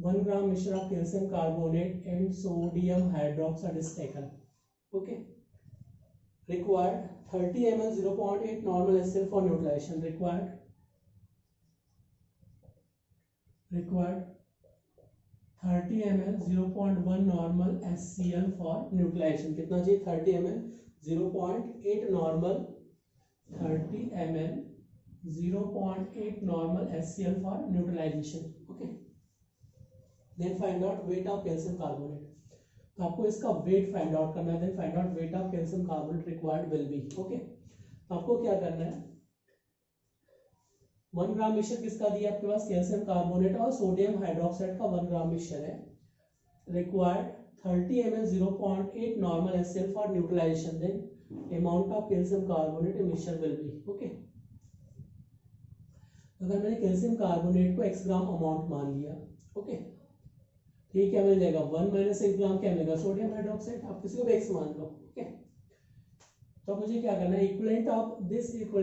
1 gram mixture of calcium carbonate and sodium hydroxide is taken. Okay, required 30 ml 0.8 normal HCl for neutralization. required 30 ml 0.1 normal HCl for neutralization. कितना चाहिए? 30 ml 0.8 normal 30 ml 0.8 normal HCl for neutralization. okay, then find out weight of calcium carbonate. तो आपको इसका wait find out करना है। Then find out weight of calcium carbonate required will be. Okay, तो आपको क्या करना है? 1 ग्राम मिक्सचर किसका दिया आपके पास? कैल्शियम कार्बोनेट और सोडियम हाइड्रोक्साइड का 1 ग्राम मिक्सचर है। Required 30 ml 0.8 normal HCl for neutralisation. Then amount of calcium carbonate in mixture will be. Okay, अगर मैंने कैल्शियम कार्बोनेट को x ग्राम अमाउंट मान लिया, ओके, ये क्या मिल जाएगा? 1 माइनस 1 ग्राम क्या मिलेगा? Sodium hydroxide. आप किसी को भी x मान लो। ओके, तो मुझे क्या करना है? इक्विवेलेंट ऑफ दिस एक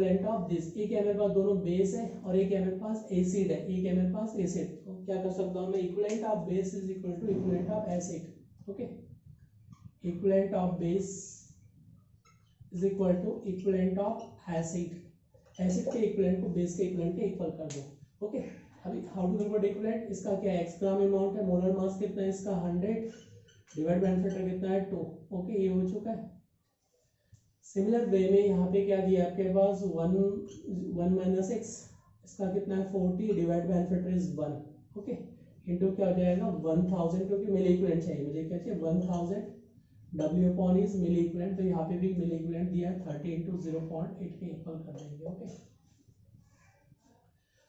है मेरे पास दोनों बेस है और एक है मेरे पास एसिड है, एक है मेरे पास एसिड। तो क्या कर सकता हूँ मैं? Equivalent of base is equal to equivalent of acid. Okay, equivalent of base is equal to equivalent of acid. Acid के इक्विवेलेंट को बेस के इक्विवेलेंट के इक्वल कर दो। ओके, अभी हाउ टू कैलकुलेट इक्विवेलेंट? इसका क्या है? x ग्राम अमाउंट है, मोलर मास कितना है इसका? 100 डिवाइड बाय एनफेक्टर कितना है? 2। ओके, ये हो चुका है। सिमिलर वे में यहाँ पे क्या दिया आपके पास? 1 माइनस एक्स, इसका कितना है? 40 divide by n factor is 1। Okay, into क्या हो जाएगा? 1000, क्योंकि मिली इक्विवेलेंट चाहिए मुझे। क्या चाहिए? 1000 W upon is milli equivalent. तो यहाँ पे भी मिली इक्विवेलेंट दिया है, 30 इंटू 0.8 के इक्वल कर देंगे। ओके,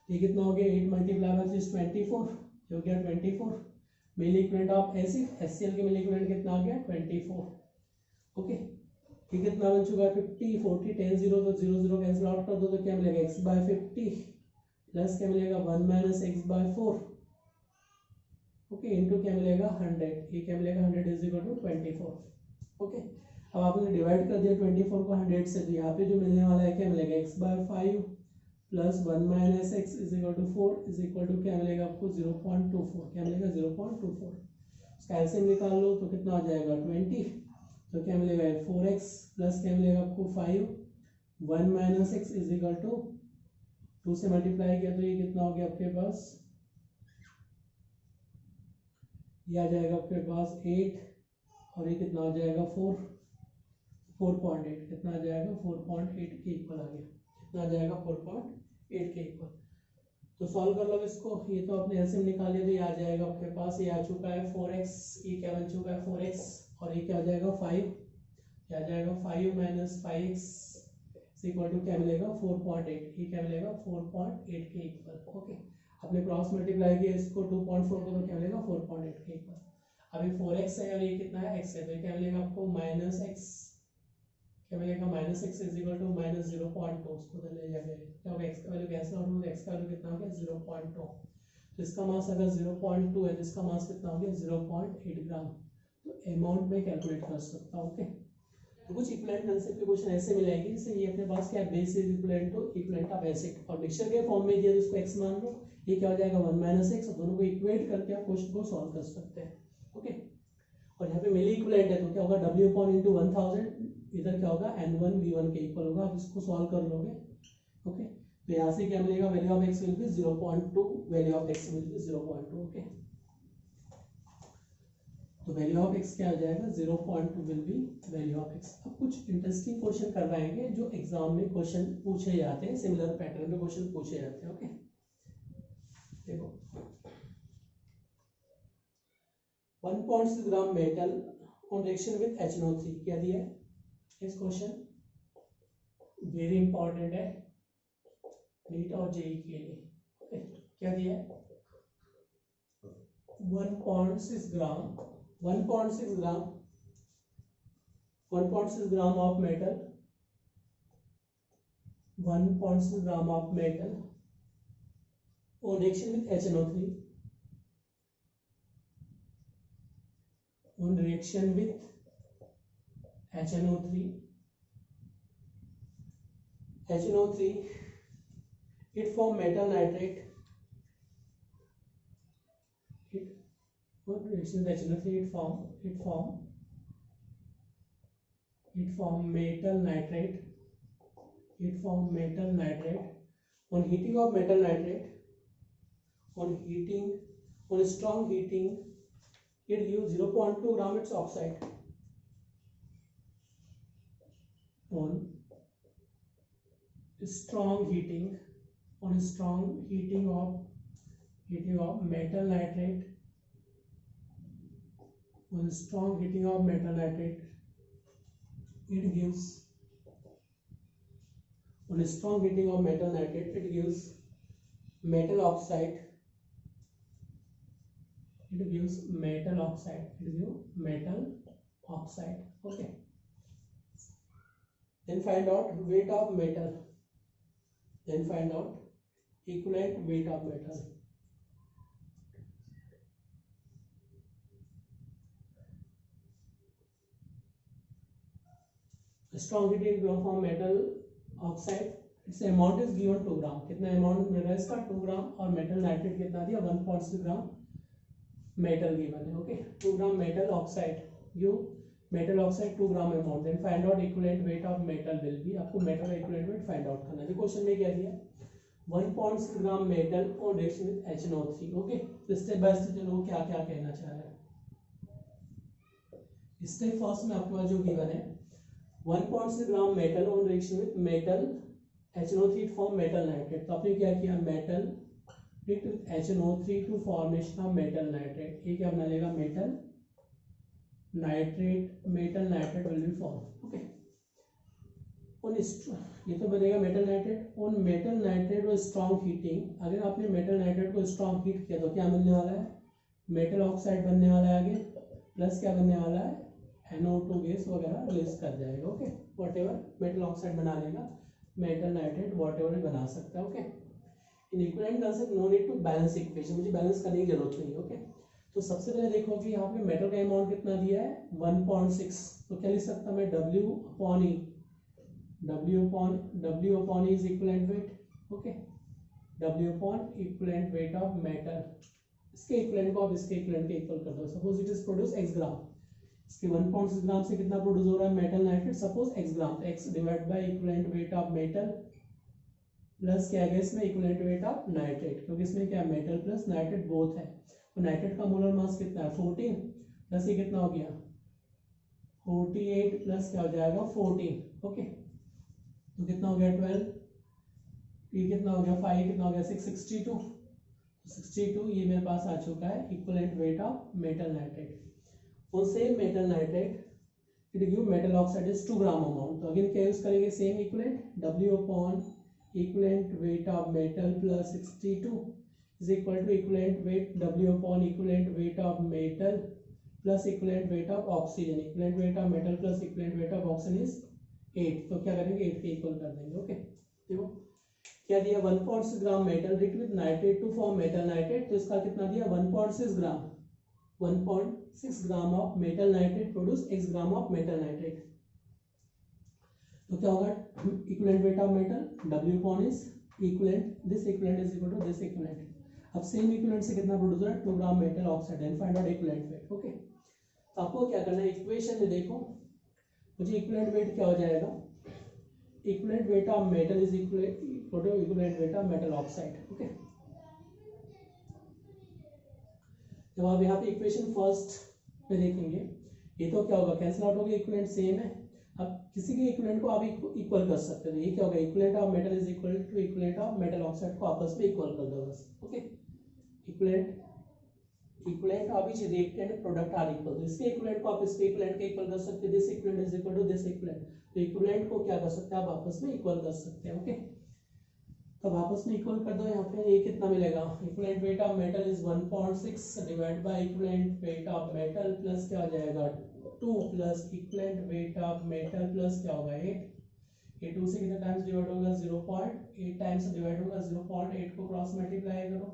ये कितना हो गया? 8 मल्टीप्लाई बाय 24 हो गया 24 मिली इक्विवेलेंट ऑफ एसिड। HCl के मिली इक्विवेलेंट कितना आ गया? 24। ओके, ये कितना बन चुका है? 50 40 10 0, तो 0 0 कैंसिल आउट कर दो तो क्या मिलेगा? x बाय 50 प्लस क्या मिलेगा? 1 minus x by 4। Okay, into क्या मिलेगा? 100। ये क्या मिलेगा? 100 इज इक्वल टू 24। ओके, अब आपने डिवाइड कर दिया 24 को 100 से, तो यहाँ पे जो मिलने वाला है क्या मिलेगा? x by 5 plus 1 minus x is equal to 4 is equal to क्या मिलेगा आपको? 0.24। क्या मिलेगा? 0.24। इसका एलसीएम निकाल लो तो कितना आ जाएगा? 20। तो क्या मिलेगा? 4x प्लस क्या मिलेगा आपको? 5 1 minus x is equal to 2 से मल्टीप्लाई किया तो ये कितना हो गया आपके पास? ये आ जाएगा आपके पास 8 और ये कितना हो जाएगा? 4.8। कितना आ जाएगा? 4.8 के इक्वल आ गया। कितना आ जाएगा? 4.8 के इक्वल। तो सॉल्व कर लो इसको। ये तो आपने एलसीएम निकाल लिया तो ये आ जाएगा आपके पास, ये आ चुका है 4x। ये क्या बन चुका है? 4x और ये क्या आ जाएगा? 5। क्या आ जाएगा? 5 माइनस 5x इक्वल टू क्या मिलेगा? 4.8। ये क्या मिलेगा? 4.8 के इक्वल। ओके, आपने क्रॉस मल्टीप्लाई किया इसको 2.4 को तो क्या मिलेगा? 4.8 के इक्वल। अभी 4x है और ये कितना है? x है, तो क्या मिलेगा आपको? Minus x. क्या मिलेगा? Minus x is equal to minus 0.2। उसको उधर ले जाके क्या होगा? एक्स का वैल्यू कैंसिल आउट होगा, एक्स का वैल्यू कितना हो गया? 0.2। तो इसका मास अगर 0.2 है तो इसका मास कितना हो गया? 0.8 ग्राम। तो अमाउंट में कैलकुलेट कर सकता हूँ। ओके, तो कुछ इक्विवेलेंट कंसेप्ट के क्वेश्चन ऐसे मिलेंगे जैसे ये अपने पास क्या है? Base is equivalent to equivalent of acid, और मिक्सचर के फॉर्म में दिया तो इसको x मान लो। ये क्या हो जाएगा? 1 माइनस एक्स, और दोनों को इक्वेट करके आप क्वेश्चन को सॉल्व कर सकते हैं। ओके, और यहाँ पे मिली इक्विवेलेंट है तो क्या होगा? W अपॉन इंटू 1000, इधर क्या होगा? N1 V1 के इक्वल होगा। आप इसको सॉल्व कर लोगे। ओके, तो यहाँ से क्या मिलेगा? Value of x will B 0.2, value of x will B 0.2। Okay, तो वैल्यू ऑफ x क्या आ जाएगा? 0.2 will be value of x। अब कुछ इंटरेस्टिंग क्वेश्चन करवाएंगे जो एग्जाम में क्वेश्चन पूछे जाते हैं, सिमिलर पैटर्न में क्वेश्चन पूछे जाते हैं। ओके, देखो 1.6 gram metal on reaction with HNO3 क्या दिया है? इस क्वेश्चन वेरी इंपॉर्टेंट है नीट और जेई के लिए। ओके, क्या दिया है? 1.6 gram of metal 1.6 gram of metal on reaction with HNO3, on reaction with HNO3, it form metal nitrate. On reaction with HNO3, it form metal nitrate. On heating of metal nitrate, on strong heating, it gives 0.2 gram its oxide. On strong heating of metal nitrate, it gives metal oxide. Okay. Then find out weight of metal. Equivalent weight of metal. Strong heating from metal oxide, its amount is given 2 ग्राम. कितना amount मिल रहा है इसका? 2 ग्राम. और metal nitrate कितना दिया? 1.6 gram metal given है. Okay, 2 gram metal oxide, you metal oxide 2 gram amount. Then find out equivalent weight of metal will be. आपको metal का इक्विवेलेंट वेट फाइंड आउट करना है. क्वेश्चन में क्या दिया? 1.6 gram metal on reaction with HNO3. Okay, तो step by step चलो क्या क्या कहना चाह रहे हैं. स्टेप फर्स्ट में आपके पास जो गिवन है 1.6 gram metal on reaction with metal HNO3 form metal nitrate. तो आपने क्या किया? Metal with HNO3 to formation of metal nitrate. ये क्या बना लेगा? Metal nitrate will be form. Okay, on ये तो बनेगा metal nitrate. On metal nitrate और स्ट्रॉन्ग हीटिंग, अगर आपने मेटल नाइट्रेट को स्ट्रॉन्ग हीट किया तो क्या बनने वाला है? मेटल ऑक्साइड बनने वाला है आगे, प्लस क्या बनने वाला है? NO2 गैस वगैरह रिलीज कर जाएगा. ओके, व्हाटएवर मेटल ऑक्साइड बना लेगा, मेटल नाइट्रेट व्हाटएवर भी बना सकता है. Okay, in equivalent concept no need to balance equation, मुझे बैलेंस करने की जरूरत नहीं है. ओके, तो सबसे पहले देखो कि यहाँ पे मेटल का अमाउंट कितना दिया है? 1.6. तो क्या लिख सकता मैं? W upon E is equivalent weight. Okay, W upon equivalent weight of metal. इसके इक्विवेलेंट को आप इसके इक्विवेलेंट के इक्वल कर दो. Suppose it is produce x ग्राम. इसके 1.6 ग्राम से कितना प्रोड्यूस हो रहा है? Metal nitrate. सपोज x ग्राम, तो x divide by equivalent weight of metal plus क्या है इसमें? इक्विवेलेंट वेट ऑफ नाइट्रेट, क्योंकि इसमें क्या मेटल प्लस नाइट्रेट बोथ है. तो नाइट्रेट का मोलर मास कितना है? 14 प्लस ये कितना हो गया? 48 प्लस क्या हो जाएगा? 14. ओके, तो कितना हो गया? 12. ये कितना हो गया? 5. कितना हो गया? 6. 62. ये मेरे पास आ चुका है equivalent weight of metal nitrate. और same metal nitrate it give metal oxide is 2 gram amount. तो अगेन क्या यूज करेंगे? Same equivalent, W upon equivalent weight of metal plus 62 is equal to equivalent weight W upon equivalent weight of metal plus equivalent weight of oxygen. equivalent weight of metal plus equivalent weight of oxygen is 8. तो क्या करेंगे? 8 के equal कर देंगे. Okay, देखो क्या दिया? 1.6 gram metal rich with nitrate to form metal nitrate. तो इसका कितना दिया? 1.6 gram. 1.6 gram of metal nitrate produce x gram of metal nitrate. तो क्या होगा? Equivalent weight of metal W upon is equivalent, this equivalent is equal to this equivalent. अब same equivalent से कितना प्रोड्यूस हो रहा है? 2 gram metal oxide. And find out equivalent weight. Okay, तो आपको क्या करना है? इक्वेशन में देखो मुझे इक्विवेलेंट वेट क्या हो जाएगा? Equivalent weight of metal is equal to equivalent weight of metal oxide. Okay, जब आप यहाँ पे इक्वेशन फर्स्ट में देखेंगे ये तो क्या होगा? कैंसिल आउट होगा, इक्विवेलेंट सेम है. अब किसी के इक्विवेलेंट को आप इक्वल कर सकते हो. ये क्या होगा? Equivalent of metal is equal to equivalent of metal oxide को आपस में इक्वल कर दो बस. Okay, equivalent of each reactant product are equal. तो इसके इक्विवेलेंट को आप इसके इक्विवेलेंट के इक्वल कर सकते हैं. This equivalent is equal to this equivalent. तो इक्विवेलेंट को क्या कर सकते हैं? आप आपस में इक्वल कर सकते हैं. ओके, तो आपस में इक्वल कर दो. यहाँ पे ये कितना मिलेगा? Equivalent weight of metal is 1.6 divide by equivalent weight of metal plus क्या हो जाएगा? 2 plus equivalent weight of metal plus क्या होगा? 8. ये 2 से कितने टाइम्स डिवाइड होगा 0.8 टाइम्स डिवाइड होगा 0.8 को क्रॉस मल्टीप्लाई करो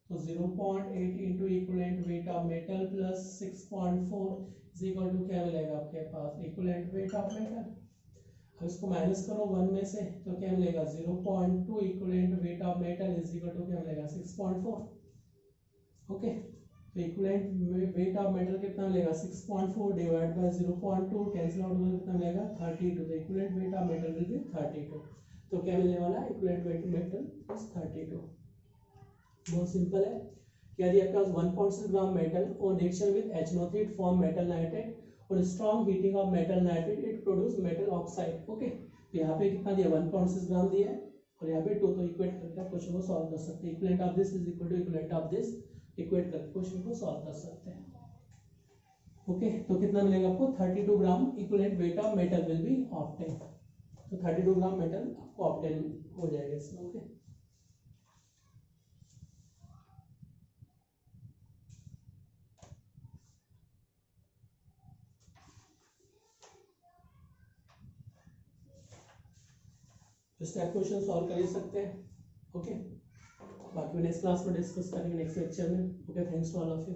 तो 0.8 into equivalent weight of metal plus 6.4 is equal to क्या मिलेगा आपके पास इक्वलेंट वेट ऑफ मेटल। अब इसको माइनस करो 1 में से तो क्या मिलेगा 0.2 equivalent weight of metal is equal to क्या मिलेगा 6.4। ओके तो इक्वलेंट वेट ऑफ मेटल कितना मिलेगा 6.4 डिवाइड बाय 0.2 कैंसिल आउट होगा कितना मिलेगा 32। तो equivalent weight of metal will B 32। तो क्या मिलने वाला है इक्वलेंट वेट मेटल इज 32। बहुत सिंपल है कि यदि आपके पास 1.6 ग्राम मेटल और reaction with HNO3 form metal nitrate और strong heating of metal nitrate it produce metal oxide. Okay तो यहाँ पे कितना दिया 1.6 ग्राम दिया है और यहाँ पे 2 तो इक्वेट करके आप क्वेश्चन को सॉल्व कर सकते हैं। Equivalent of this is equal to equivalent of this equate करके क्वेश्चन को सॉल्व कर सकते हैं। ओके तो कितना मिलेगा आपको 32 gram equivalent weight of metal will be obtain. तो 32 ग्राम मेटल आपको ऑब्टेन हो जाएगा इसमें। ओके इस टाइप क्वेश्चन सॉल्व कर सकते हैं। ओके बाकी नेक्स्ट क्लास में डिस्कस करेंगे नेक्स्ट लेक्चर में। Okay thanks to all of you.